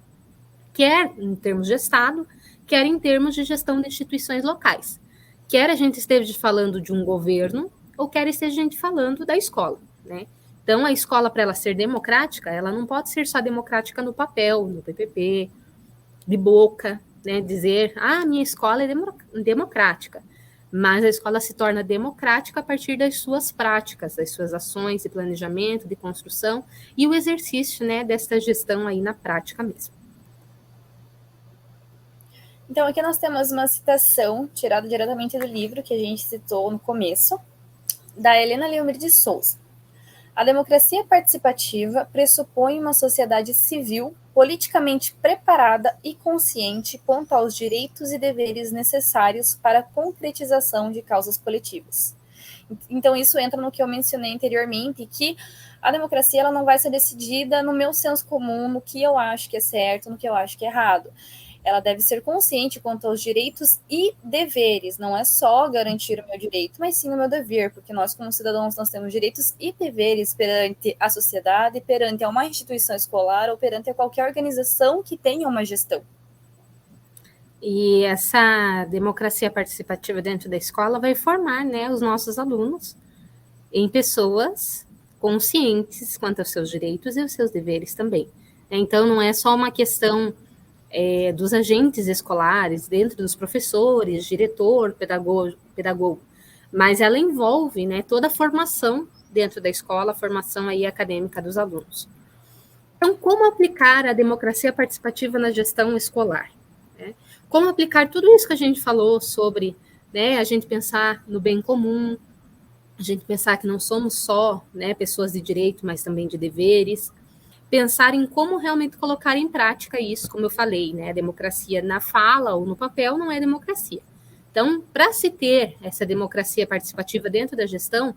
quer em termos de Estado, quer em termos de gestão de instituições locais. Quer a gente esteja falando de um governo, ou quer esteja a gente falando da escola, né? Então, a escola, para ela ser democrática, ela não pode ser só democrática no papel, no PPP, de boca, né? Dizer, minha escola é democrática. Mas a escola se torna democrática a partir das suas práticas, das suas ações de planejamento, de construção e o exercício, né, desta gestão aí na prática mesmo. Então, aqui nós temos uma citação tirada diretamente do livro que a gente citou no começo, da Helena Leomir de Souza. A democracia participativa pressupõe uma sociedade civil, politicamente preparada e consciente quanto aos direitos e deveres necessários para a concretização de causas coletivas. Então, isso entra no que eu mencionei anteriormente, que a democracia ela não vai ser decidida no meu senso comum, no que eu acho que é certo, no que eu acho que é errado. Ela deve ser consciente quanto aos direitos e deveres. Não é só garantir o meu direito, mas sim o meu dever, porque nós, como cidadãos, nós temos direitos e deveres perante a sociedade, perante a uma instituição escolar ou perante a qualquer organização que tenha uma gestão. E essa democracia participativa dentro da escola vai formar, né, os nossos alunos em pessoas conscientes quanto aos seus direitos e os seus deveres também. Então, não é só uma questão dos agentes escolares, dentro dos professores, diretor, pedagogo, mas ela envolve, né, toda a formação dentro da escola, a formação aí acadêmica dos alunos. Então, como aplicar a democracia participativa na gestão escolar? Né? Como aplicar tudo isso que a gente falou sobre, né, a gente pensar no bem comum, a gente pensar que não somos só, né, pessoas de direito, mas também de deveres, pensar em como realmente colocar em prática isso, como eu falei, né? A democracia na fala ou no papel não é democracia. Então, para se ter essa democracia participativa dentro da gestão,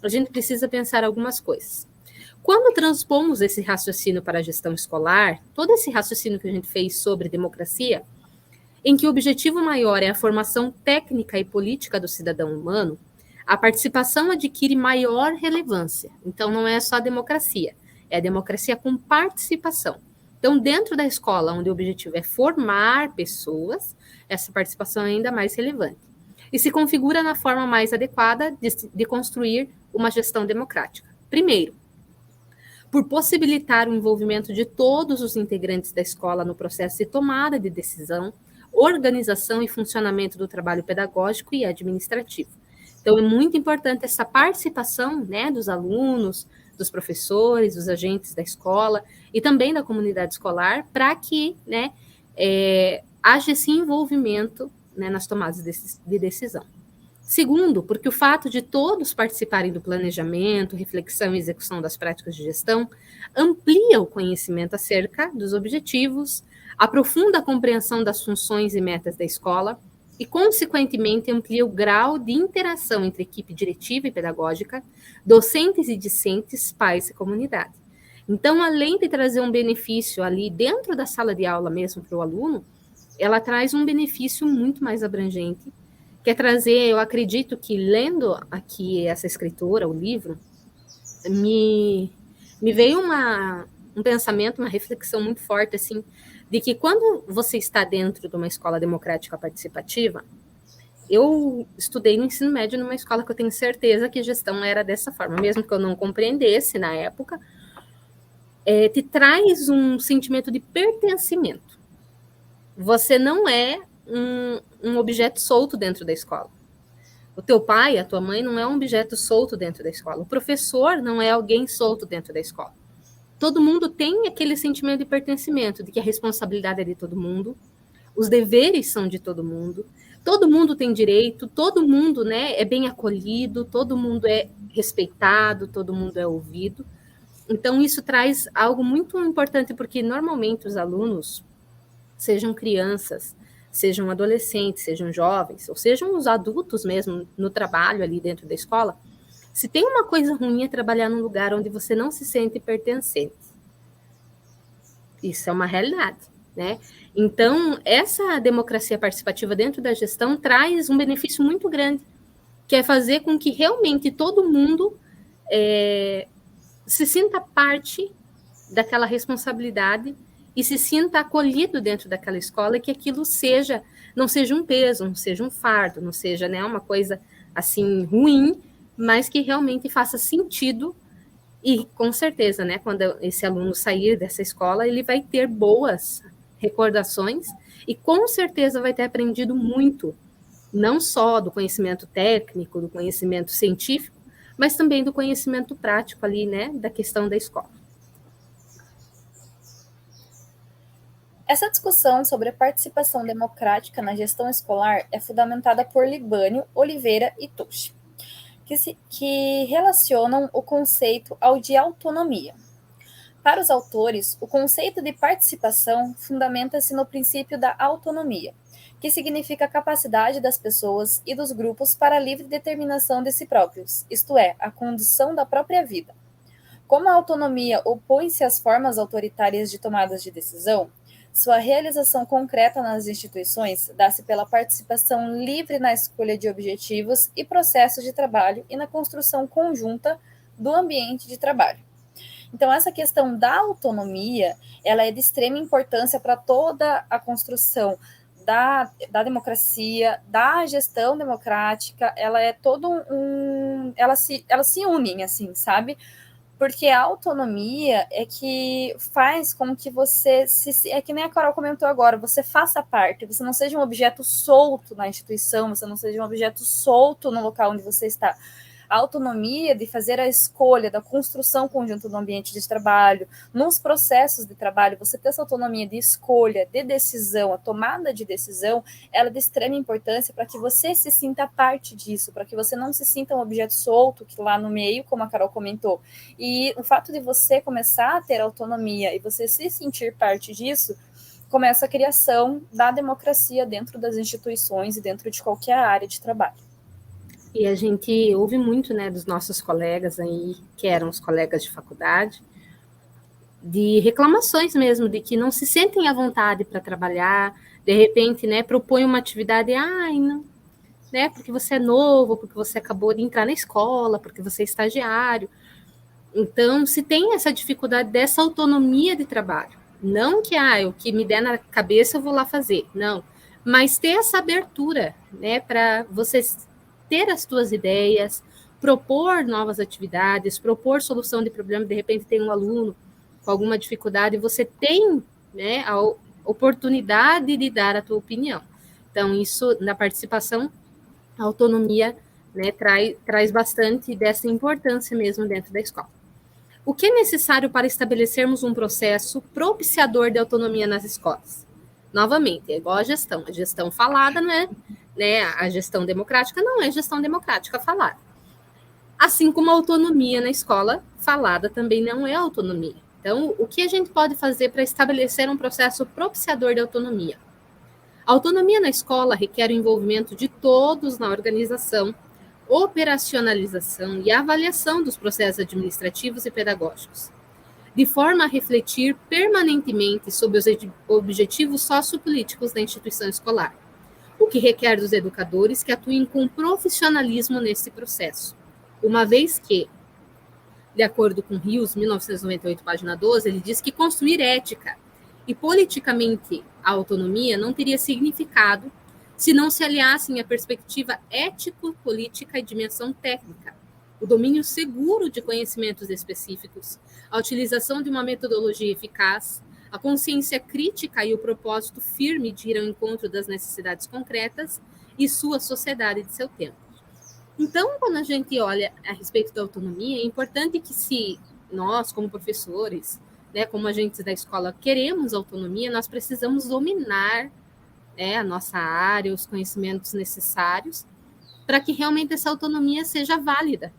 a gente precisa pensar algumas coisas. Quando transpomos esse raciocínio para a gestão escolar, todo esse raciocínio que a gente fez sobre democracia, em que o objetivo maior é a formação técnica e política do cidadão humano, a participação adquire maior relevância. Então, não é só a democracia, é a democracia com participação. Então, dentro da escola, onde o objetivo é formar pessoas, essa participação é ainda mais relevante. E se configura na forma mais adequada de construir uma gestão democrática. Primeiro, por possibilitar o envolvimento de todos os integrantes da escola no processo de tomada de decisão, organização e funcionamento do trabalho pedagógico e administrativo. Então, é muito importante essa participação, né, dos alunos, dos professores, dos agentes da escola e também da comunidade escolar, para que, né, haja esse envolvimento, né, nas tomadas de decisão. Segundo, porque o fato de todos participarem do planejamento, reflexão e execução das práticas de gestão amplia o conhecimento acerca dos objetivos, aprofunda a compreensão das funções e metas da escola e, consequentemente, amplia o grau de interação entre equipe diretiva e pedagógica, docentes e discentes, pais e comunidade. Então, além de trazer um benefício ali dentro da sala de aula mesmo para o aluno, ela traz um benefício muito mais abrangente, quer trazer, eu acredito que lendo aqui essa escritora, o livro, me veio um pensamento, uma reflexão muito forte, assim, de que quando você está dentro de uma escola democrática participativa, eu estudei no ensino médio numa escola que eu tenho certeza que a gestão era dessa forma, mesmo que eu não compreendesse na época, te traz um sentimento de pertencimento. Você não é um objeto solto dentro da escola. O teu pai, a tua mãe, não é um objeto solto dentro da escola. O professor não é alguém solto dentro da escola. Todo mundo tem aquele sentimento de pertencimento, de que a responsabilidade é de todo mundo, os deveres são de todo mundo tem direito, todo mundo, né, é bem acolhido, todo mundo é respeitado, todo mundo é ouvido. Então, isso traz algo muito importante, porque normalmente os alunos, sejam crianças, sejam adolescentes, sejam jovens, ou sejam os adultos mesmo no trabalho ali dentro da escola, se tem uma coisa ruim é trabalhar num lugar onde você não se sente pertencente. Isso é uma realidade, né? Então, essa democracia participativa dentro da gestão traz um benefício muito grande, que é fazer com que realmente todo mundo se sinta parte daquela responsabilidade e se sinta acolhido dentro daquela escola, e que aquilo não seja um peso, não seja um fardo, não seja, né, uma coisa assim ruim, mas que realmente faça sentido. E com certeza, né, quando esse aluno sair dessa escola, ele vai ter boas recordações e com certeza vai ter aprendido muito, não só do conhecimento técnico, do conhecimento científico, mas também do conhecimento prático ali, né, da questão da escola. Essa discussão sobre a participação democrática na gestão escolar é fundamentada por Libânio, Oliveira e Tucci, que relacionam o conceito ao de autonomia. Para os autores, o conceito de participação fundamenta-se no princípio da autonomia, que significa a capacidade das pessoas e dos grupos para a livre determinação de si próprios, isto é, a condução da própria vida. Como a autonomia opõe-se às formas autoritárias de tomadas de decisão, sua realização concreta nas instituições dá-se pela participação livre na escolha de objetivos e processos de trabalho e na construção conjunta do ambiente de trabalho. Então, essa questão da autonomia, ela é de extrema importância para toda a construção da democracia, da gestão democrática. Ela é todo elas se unem, assim, sabe? Porque a autonomia é que faz com que você é que nem a Carol comentou agora, você faça parte, você não seja um objeto solto na instituição, você não seja um objeto solto no local onde você está. A autonomia de fazer a escolha da construção conjunta do ambiente de trabalho, nos processos de trabalho, você ter essa autonomia de escolha, de decisão, a tomada de decisão, ela é de extrema importância para que você se sinta parte disso, para que você não se sinta um objeto solto que lá no meio, como a Carol comentou. E o fato de você começar a ter autonomia e você se sentir parte disso, começa a criação da democracia dentro das instituições e dentro de qualquer área de trabalho. E a gente ouve muito, né, dos nossos colegas aí, que eram os colegas de faculdade, de reclamações mesmo, de que não se sentem à vontade para trabalhar, de repente, né, propõem uma atividade, não, né, porque você é novo, porque você acabou de entrar na escola, porque você é estagiário. Então, se tem essa dificuldade dessa autonomia de trabalho, não que, o que me der na cabeça eu vou lá fazer, não, mas ter essa abertura, né, para você ter as suas ideias, propor novas atividades, propor solução de problema. De repente tem um aluno com alguma dificuldade, você tem, né, oportunidade de dar a tua opinião. Então, isso, na participação, a autonomia, né, traz bastante dessa importância mesmo dentro da escola. O que é necessário para estabelecermos um processo propiciador de autonomia nas escolas? Novamente, é igual a gestão falada não é, né, a gestão democrática não é gestão democrática falada. Assim como a autonomia na escola falada também não é autonomia. Então, o que a gente pode fazer para estabelecer um processo propiciador de autonomia? A autonomia na escola requer o envolvimento de todos na organização, operacionalização e avaliação dos processos administrativos e pedagógicos, de forma a refletir permanentemente sobre os objetivos sociopolíticos da instituição escolar, o que requer dos educadores que atuem com profissionalismo nesse processo, uma vez que, de acordo com Rios, 1998, página 12, ele diz que construir ética e politicamente a autonomia não teria significado se não se aliassem à perspectiva ético-política e dimensão técnica, o domínio seguro de conhecimentos específicos, a utilização de uma metodologia eficaz, a consciência crítica e o propósito firme de ir ao encontro das necessidades concretas e sua sociedade de seu tempo. Então, quando a gente olha a respeito da autonomia, é importante que se nós, como professores, né, como agentes da escola, queremos autonomia, nós precisamos dominar, né, a nossa área, os conhecimentos necessários, para que realmente essa autonomia seja válida.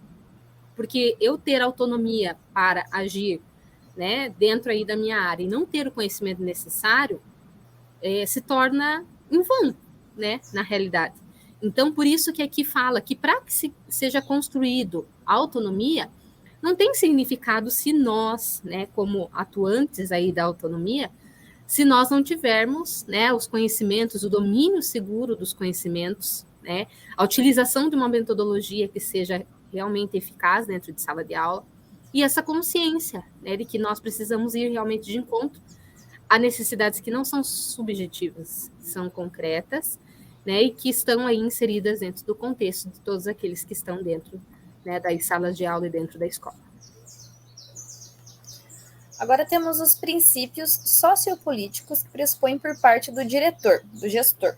Porque eu ter autonomia para agir, né, dentro aí da minha área e não ter o conhecimento necessário, se torna em vão, né, na realidade. Então, por isso que aqui fala que para que seja construído a autonomia, não tem significado se nós, né, como atuantes aí da autonomia, se nós não tivermos, né, os conhecimentos, o domínio seguro dos conhecimentos, né, a utilização de uma metodologia que seja realmente eficaz dentro de sala de aula, e essa consciência, né, de que nós precisamos ir realmente de encontro a necessidades que não são subjetivas, são concretas, né, e que estão aí inseridas dentro do contexto de todos aqueles que estão dentro, né, das salas de aula e dentro da escola. Agora temos os princípios sociopolíticos que pressupõem por parte do diretor, do gestor.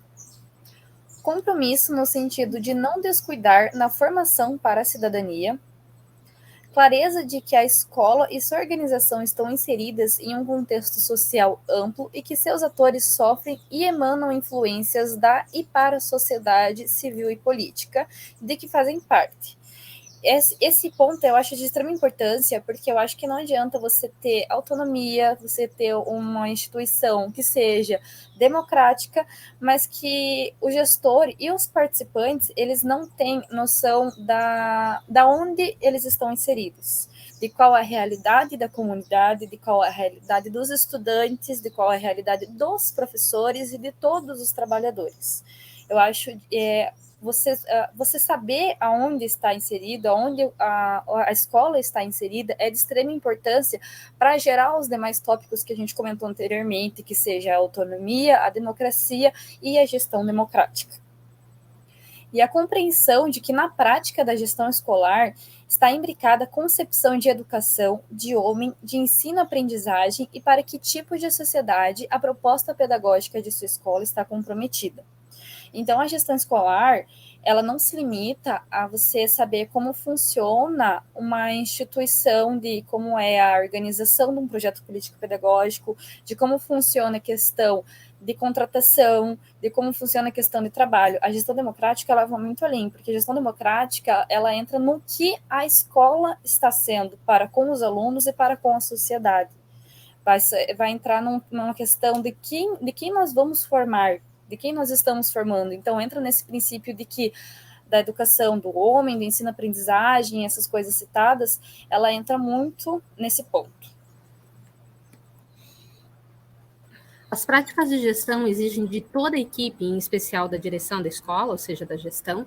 Compromisso no sentido de não descuidar na formação para a cidadania, clareza de que a escola e sua organização estão inseridas em um contexto social amplo e que seus atores sofrem e emanam influências da e para a sociedade civil e política de que fazem parte. Esse ponto eu acho de extrema importância, porque eu acho que não adianta você ter autonomia, você ter uma instituição que seja democrática, mas que o gestor e os participantes, eles não têm noção da onde eles estão inseridos, de qual é a realidade da comunidade, de qual é a realidade dos estudantes, de qual é a realidade dos professores e de todos os trabalhadores. Eu acho você saber aonde está inserido, aonde a escola está inserida, é de extrema importância para gerar os demais tópicos que a gente comentou anteriormente, que seja a autonomia, a democracia e a gestão democrática. E a compreensão de que na prática da gestão escolar está imbricada a concepção de educação, de homem, de ensino-aprendizagem e para que tipo de sociedade a proposta pedagógica de sua escola está comprometida. Então, a gestão escolar, ela não se limita a você saber como funciona uma instituição, de como é a organização de um projeto político-pedagógico, de como funciona a questão de contratação, de como funciona a questão de trabalho. A gestão democrática, ela vai muito além, porque a gestão democrática, ela entra no que a escola está sendo para com os alunos e para com a sociedade. Vai entrar numa questão de quem nós vamos formar, de quem nós estamos formando. Então, entra nesse princípio de que da educação do homem, do ensino-aprendizagem, essas coisas citadas, ela entra muito nesse ponto. As práticas de gestão exigem de toda a equipe, em especial da direção da escola, ou seja, da gestão,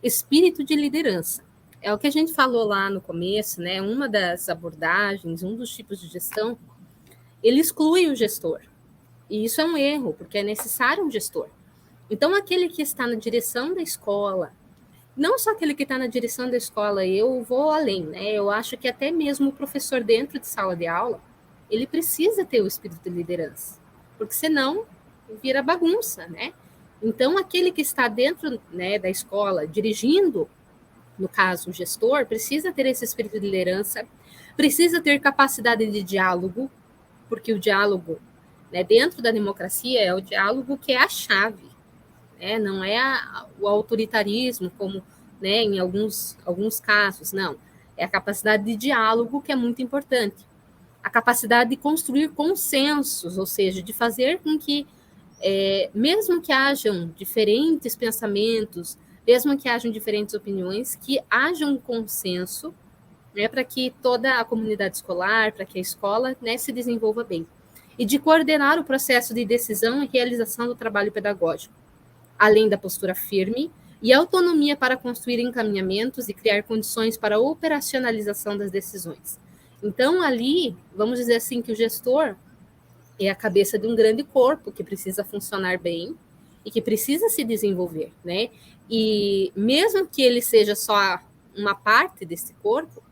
espírito de liderança. É o que a gente falou lá no começo, né? Uma das abordagens, um dos tipos de gestão, ele exclui o gestor. E isso é um erro, porque é necessário um gestor. Então, aquele que está na direção da escola, não só aquele que está na direção da escola, eu vou além, né? Eu acho que até mesmo o professor dentro de sala de aula, ele precisa ter o espírito de liderança. porque senão vira bagunça, né? Então, aquele que está dentro, né, da escola, dirigindo, no caso, o gestor, precisa ter esse espírito de liderança, precisa ter capacidade de diálogo, porque o diálogo, né, dentro da democracia, é o diálogo que é a chave, né? Não é o autoritarismo, como, né, em alguns casos, não. É a capacidade de diálogo que é muito importante. A capacidade de construir consensos, ou seja, de fazer com que, mesmo que hajam diferentes pensamentos, mesmo que hajam diferentes opiniões, que haja um consenso, né, para que toda a comunidade escolar, para que a escola, né, se desenvolva bem. E de coordenar o processo de decisão e realização do trabalho pedagógico, além da postura firme e autonomia para construir encaminhamentos e criar condições para a operacionalização das decisões. Então, ali, vamos dizer assim, que o gestor é a cabeça de um grande corpo que precisa funcionar bem e que precisa se desenvolver, né? E mesmo que ele seja só uma parte desse corpo,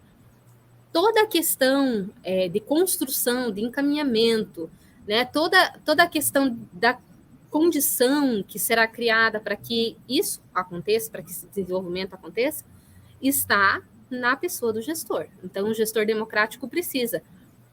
toda a questão de construção, de encaminhamento, né? Toda a questão da condição que será criada para que isso aconteça, para que esse desenvolvimento aconteça, está na pessoa do gestor. Então, o gestor democrático precisa,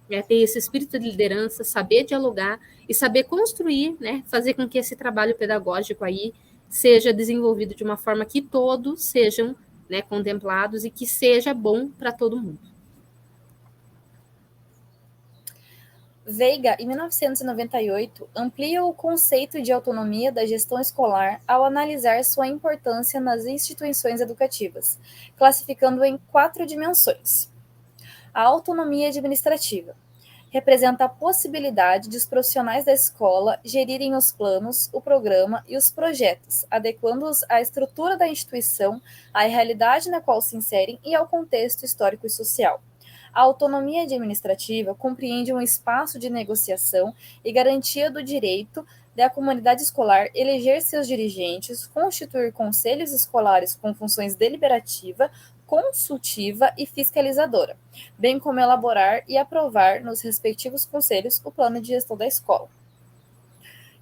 né, ter esse espírito de liderança, saber dialogar e saber construir, né, fazer com que esse trabalho pedagógico aí seja desenvolvido de uma forma que todos sejam, né, contemplados e que seja bom para todo mundo. Veiga, em 1998, amplia o conceito de autonomia da gestão escolar ao analisar sua importância nas instituições educativas, classificando em 4 dimensões. A autonomia administrativa representa a possibilidade de os profissionais da escola gerirem os planos, o programa e os projetos, adequando-os à estrutura da instituição, à realidade na qual se inserem e ao contexto histórico e social. A autonomia administrativa compreende um espaço de negociação e garantia do direito da comunidade escolar eleger seus dirigentes, constituir conselhos escolares com funções deliberativa, consultiva e fiscalizadora, bem como elaborar e aprovar nos respectivos conselhos o plano de gestão da escola.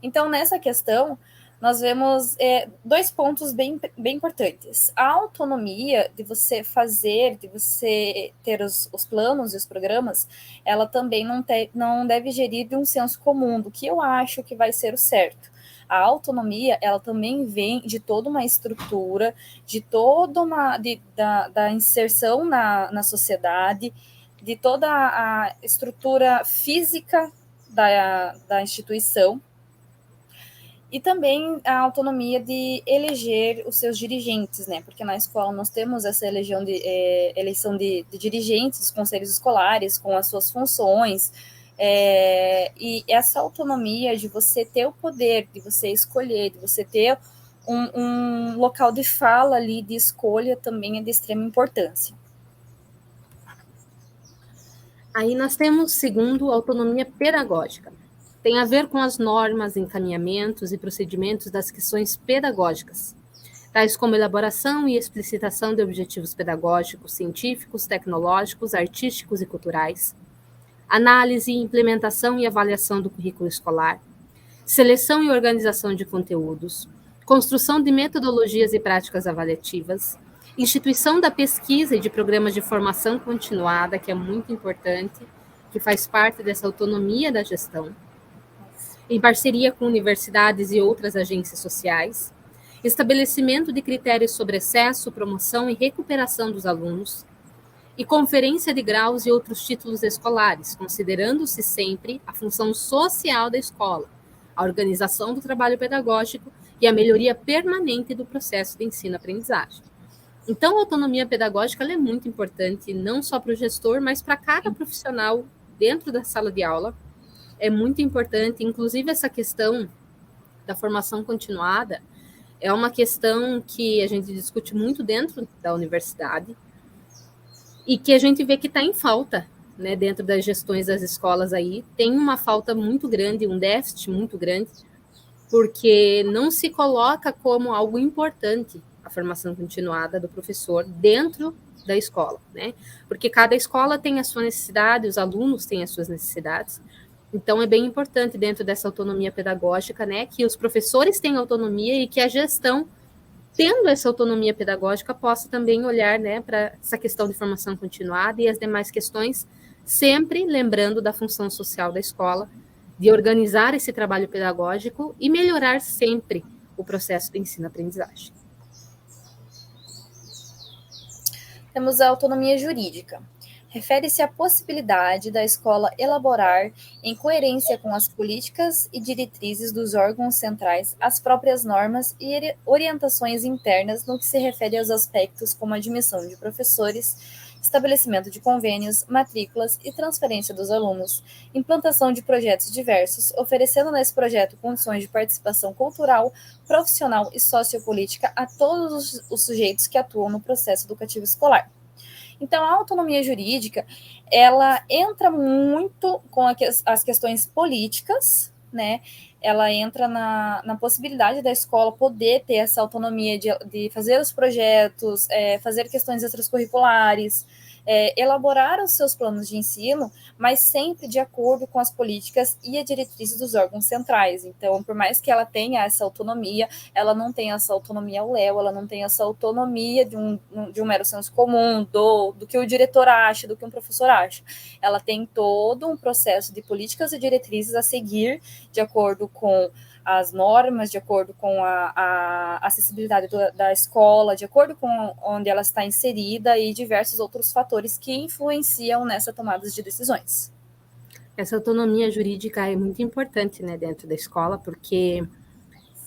Então, nessa questão, nós vemos 2 pontos bem importantes. A autonomia de você fazer, de você ter os planos e os programas, ela também não deve gerir de um senso comum, do que eu acho que vai ser o certo. A autonomia, ela também vem de toda uma estrutura, de toda da inserção na sociedade, de toda a estrutura física da instituição, e também a autonomia de eleger os seus dirigentes, né? Porque na escola nós temos essa eleição de dirigentes dos conselhos escolares com as suas funções, e essa autonomia de você ter o poder, de você escolher, de você ter um local de fala ali, de escolha, também é de extrema importância. Aí nós temos, segundo, autonomia pedagógica. Tem a ver com as normas, encaminhamentos e procedimentos das questões pedagógicas, tais como elaboração e explicitação de objetivos pedagógicos, científicos, tecnológicos, artísticos e culturais, análise, implementação e avaliação do currículo escolar, seleção e organização de conteúdos, construção de metodologias e práticas avaliativas, instituição da pesquisa e de programas de formação continuada, que é muito importante, que faz parte dessa autonomia da gestão, em parceria com universidades e outras agências sociais, estabelecimento de critérios sobre acesso, promoção e recuperação dos alunos, e conferência de graus e outros títulos escolares, considerando-se sempre a função social da escola, a organização do trabalho pedagógico e a melhoria permanente do processo de ensino-aprendizagem. Então, a autonomia pedagógica é muito importante, não só para o gestor, mas para cada profissional dentro da sala de aula. É muito importante, inclusive essa questão da formação continuada é uma questão que a gente discute muito dentro da universidade e que a gente vê que está em falta, né, dentro das gestões das escolas aí. Tem uma falta muito grande, um déficit muito grande, porque não se coloca como algo importante a formação continuada do professor dentro da escola, né? Porque cada escola tem a sua necessidade, os alunos têm as suas necessidades, Então, é bem importante dentro dessa autonomia pedagógica, né, que os professores tenham autonomia e que a gestão, tendo essa autonomia pedagógica, possa também olhar, né, para essa questão de formação continuada e as demais questões, sempre lembrando da função social da escola, de organizar esse trabalho pedagógico e melhorar sempre o processo de ensino-aprendizagem. Temos a autonomia jurídica. Refere-se à possibilidade da escola elaborar, em coerência com as políticas e diretrizes dos órgãos centrais, as próprias normas e orientações internas no que se refere aos aspectos como admissão de professores, estabelecimento de convênios, matrículas e transferência dos alunos, implantação de projetos diversos, oferecendo nesse projeto condições de participação cultural, profissional e sociopolítica a todos os sujeitos que atuam no processo educativo escolar. Então, a autonomia jurídica, ela entra muito com as questões políticas, né? Ela entra na possibilidade da escola poder ter essa autonomia de fazer os projetos, fazer questões extracurriculares, elaborar os seus planos de ensino, mas sempre de acordo com as políticas e a diretrizes dos órgãos centrais. Então, por mais que ela tenha essa autonomia, ela não tem essa autonomia ao léu, ela não tem essa autonomia de um mero senso comum, do que o diretor acha, do que um professor acha. Ela tem todo um processo de políticas e diretrizes a seguir de acordo com as normas, de acordo com a acessibilidade da escola, de acordo com onde ela está inserida e diversos outros fatores que influenciam nessa tomada de decisões. Essa autonomia jurídica é muito importante, né, dentro da escola, porque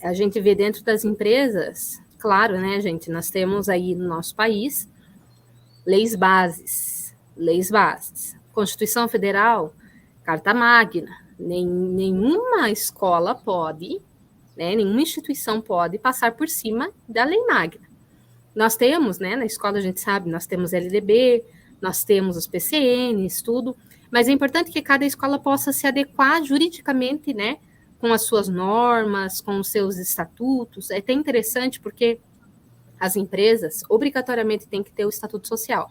a gente vê dentro das empresas, claro, né, gente, nós temos aí no nosso país leis bases, Constituição Federal, Carta Magna, nenhuma escola pode, né, nenhuma instituição pode passar por cima da lei magna. Nós temos, né, na escola a gente sabe, nós temos LDB, nós temos os PCNs, tudo, mas é importante que cada escola possa se adequar juridicamente, né, com as suas normas, com os seus estatutos. É até interessante porque as empresas obrigatoriamente têm que ter o estatuto social.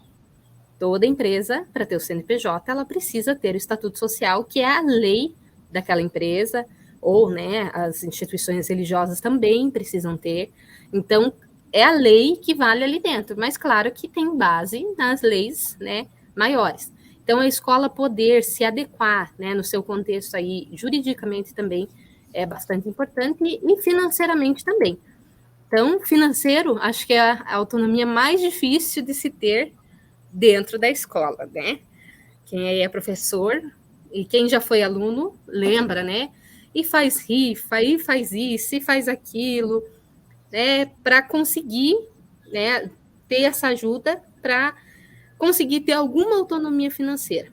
Toda empresa, para ter o CNPJ, ela precisa ter o estatuto social, que é a lei daquela empresa, ou, né, as instituições religiosas também precisam ter. Então, é a lei que vale ali dentro, mas claro que tem base nas leis, né, maiores. Então, a escola poder se adequar, né, no seu contexto aí, juridicamente também, é bastante importante e financeiramente também. Então, financeiro, acho que é a autonomia mais difícil de se ter dentro da escola, né? Quem aí é professor e quem já foi aluno lembra, né? E faz rifa, e faz isso, e faz aquilo, né? Para conseguir, né, ter essa ajuda para conseguir ter alguma autonomia financeira.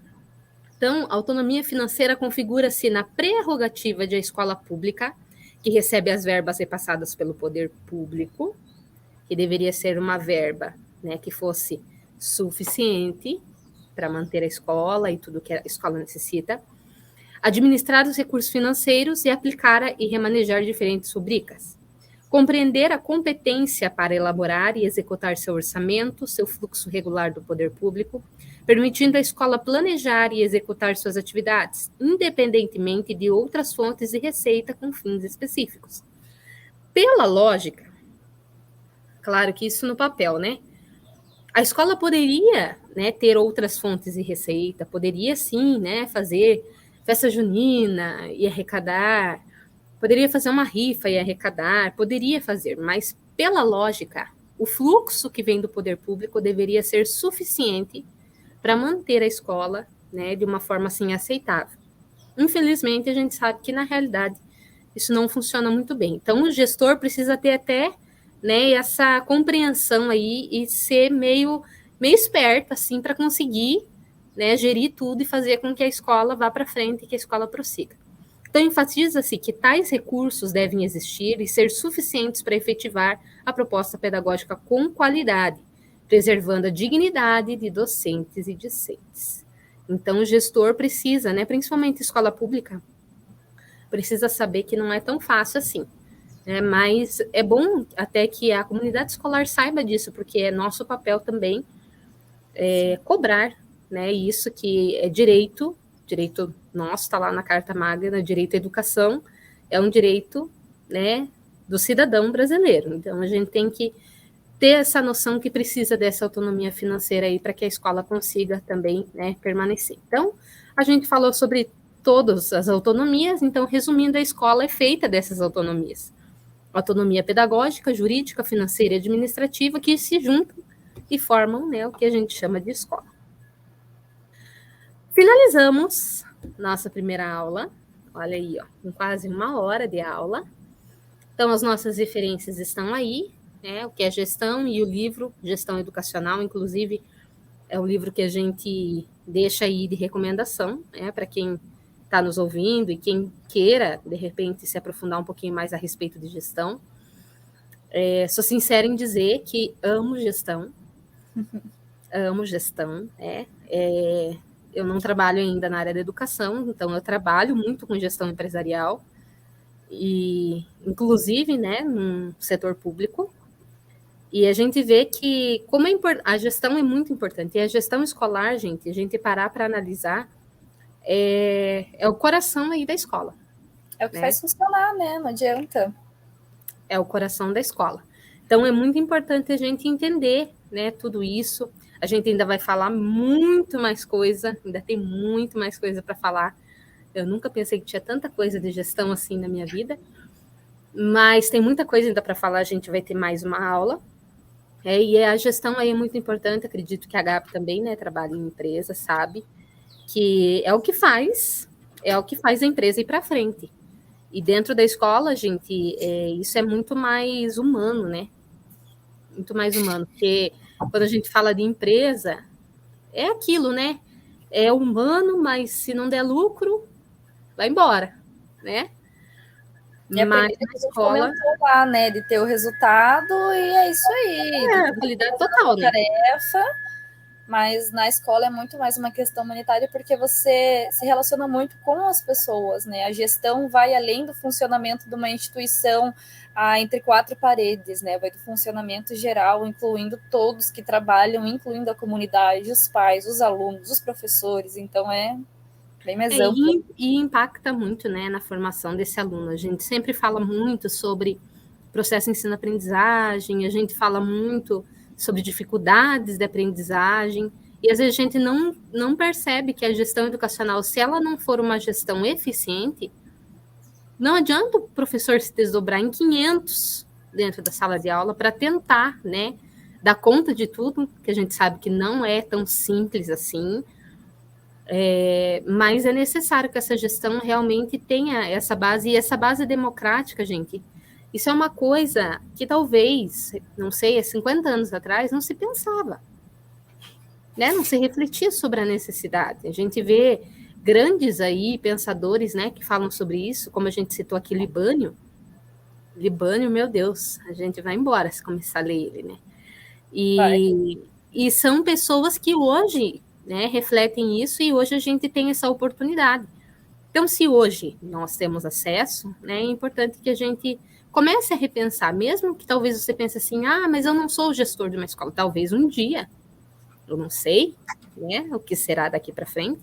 Então, a autonomia financeira configura-se na prerrogativa de a escola pública, que recebe as verbas repassadas pelo poder público, que deveria ser uma verba, né, que fosse suficiente para manter a escola e tudo que a escola necessita, administrar os recursos financeiros e aplicar e remanejar diferentes rubricas, compreender a competência para elaborar e executar seu orçamento, seu fluxo regular do poder público, permitindo à escola planejar e executar suas atividades, independentemente de outras fontes de receita com fins específicos. Pela lógica, claro que isso no papel, né? A escola poderia, né, ter outras fontes de receita, poderia sim, né, fazer festa junina e arrecadar, poderia fazer uma rifa e arrecadar, poderia fazer, mas pela lógica, o fluxo que vem do poder público deveria ser suficiente para manter a escola, né, de uma forma assim aceitável. Infelizmente, a gente sabe que na realidade isso não funciona muito bem. Então, o gestor precisa ter até, né, essa compreensão aí e ser meio esperto assim para conseguir, né, gerir tudo e fazer com que a escola vá para frente e que a escola prossiga. Então, enfatiza-se que tais recursos devem existir e ser suficientes para efetivar a proposta pedagógica com qualidade, preservando a dignidade de docentes e discentes. Então, o gestor precisa, né, principalmente escola pública, precisa saber que não é tão fácil assim. Mas é bom até que a comunidade escolar saiba disso, porque é nosso papel também cobrar, né, isso que é direito nosso, está lá na Carta Magna, direito à educação, é um direito, né, do cidadão brasileiro. Então, a gente tem que ter essa noção que precisa dessa autonomia financeira aí para que a escola consiga também, né, permanecer. Então, a gente falou sobre todas as autonomias, então, resumindo, a escola é feita dessas autonomias. Autonomia pedagógica, jurídica, financeira e administrativa, que se juntam e formam, né, o que a gente chama de escola. Finalizamos nossa primeira aula, olha aí, ó, com quase 1 hora de aula. Então, as nossas referências estão aí, né, o que é gestão e o livro Gestão Educacional, inclusive, é o livro que a gente deixa aí de recomendação, né, para quem está nos ouvindo e quem queira, de repente, se aprofundar um pouquinho mais a respeito de gestão. Sou sincera em dizer que amo gestão, eu não trabalho ainda na área da educação, então eu trabalho muito com gestão empresarial, e inclusive, né, no setor público, e a gente vê que como a gestão é muito importante, e a gestão escolar, gente, a gente parar para analisar, é o coração aí da escola. É o que faz funcionar, né? Não adianta. É o coração da escola. Então, é muito importante a gente entender, né, tudo isso. A gente ainda vai falar muito mais coisa, ainda tem muito mais coisa para falar. Eu nunca pensei que tinha tanta coisa de gestão assim na minha vida, mas tem muita coisa ainda para falar, a gente vai ter mais uma aula. E a gestão aí é muito importante, acredito que a Gabi também, né, trabalha em empresa, sabe, que é o que faz a empresa ir para frente. E dentro da escola, gente, isso é muito mais humano, né? Muito mais humano, porque quando a gente fala de empresa, é aquilo, né? É humano, mas se não der lucro, vai embora, né? E a Mas na escola lá, né, de ter o resultado, e é isso aí. É, qualidade total, né? Tarefa, mas na escola é muito mais uma questão humanitária, porque você se relaciona muito com as pessoas, né? A gestão vai além do funcionamento de uma instituição entre 4 paredes, né? Vai do funcionamento geral, incluindo todos que trabalham, incluindo a comunidade, os pais, os alunos, os professores. Então é bem mais amplo. E impacta muito, né, na formação desse aluno. A gente sempre fala muito sobre processo ensino-aprendizagem, a gente fala muito sobre dificuldades de aprendizagem, e às vezes a gente não percebe que a gestão educacional, se ela não for uma gestão eficiente, não adianta o professor se desdobrar em 500 dentro da sala de aula para tentar, né, dar conta de tudo, que a gente sabe que não é tão simples assim, mas é necessário que essa gestão realmente tenha essa base, e essa base democrática, gente. Isso é uma coisa que talvez, não sei, há 50 anos atrás não se pensava, né? Não se refletia sobre a necessidade. A gente vê grandes aí pensadores, né, que falam sobre isso, como a gente citou aqui Libânio. Libânio, meu Deus, a gente vai embora se começar a ler ele, né? E são pessoas que hoje, né, refletem isso, e hoje a gente tem essa oportunidade. Então, se hoje nós temos acesso, né, é importante que a gente comece a repensar, mesmo que talvez você pense assim, mas eu não sou o gestor de uma escola, talvez um dia, eu não sei, né, o que será daqui para frente,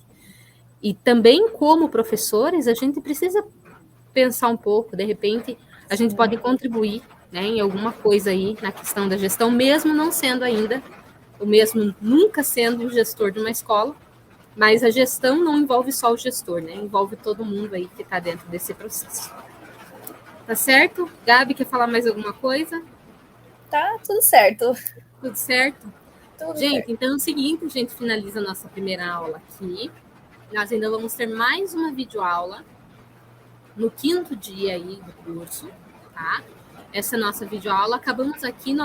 e também como professores, a gente precisa pensar um pouco, de repente, a gente pode contribuir, né, em alguma coisa aí na questão da gestão, mesmo não sendo ainda, ou mesmo nunca sendo o gestor de uma escola, mas a gestão não envolve só o gestor, né, envolve todo mundo aí que está dentro desse processo. Tá certo? Gabi, quer falar mais alguma coisa? Tá, tudo certo. Tudo certo? Tudo gente, certo. Então é o seguinte, a gente finaliza a nossa primeira aula aqui. Nós ainda vamos ter mais uma videoaula no 5º dia aí do curso, tá? Essa nossa videoaula, acabamos aqui,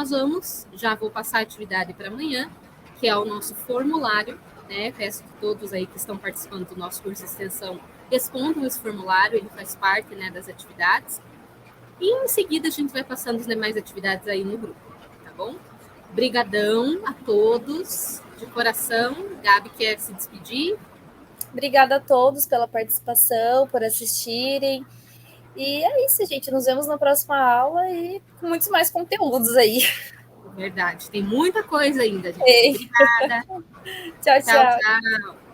já vou passar a atividade para amanhã, que é o nosso formulário, né? Peço que todos aí que estão participando do nosso curso de extensão respondam esse formulário, ele faz parte, né, das atividades. E em seguida a gente vai passando as demais atividades aí no grupo, tá bom? Brigadão a todos, de coração. Gabi quer se despedir? Obrigada a todos pela participação, por assistirem. E é isso, gente. Nos vemos na próxima aula e com muitos mais conteúdos aí. Verdade, tem muita coisa ainda, gente. Obrigada. Tchau, tchau. Tchau.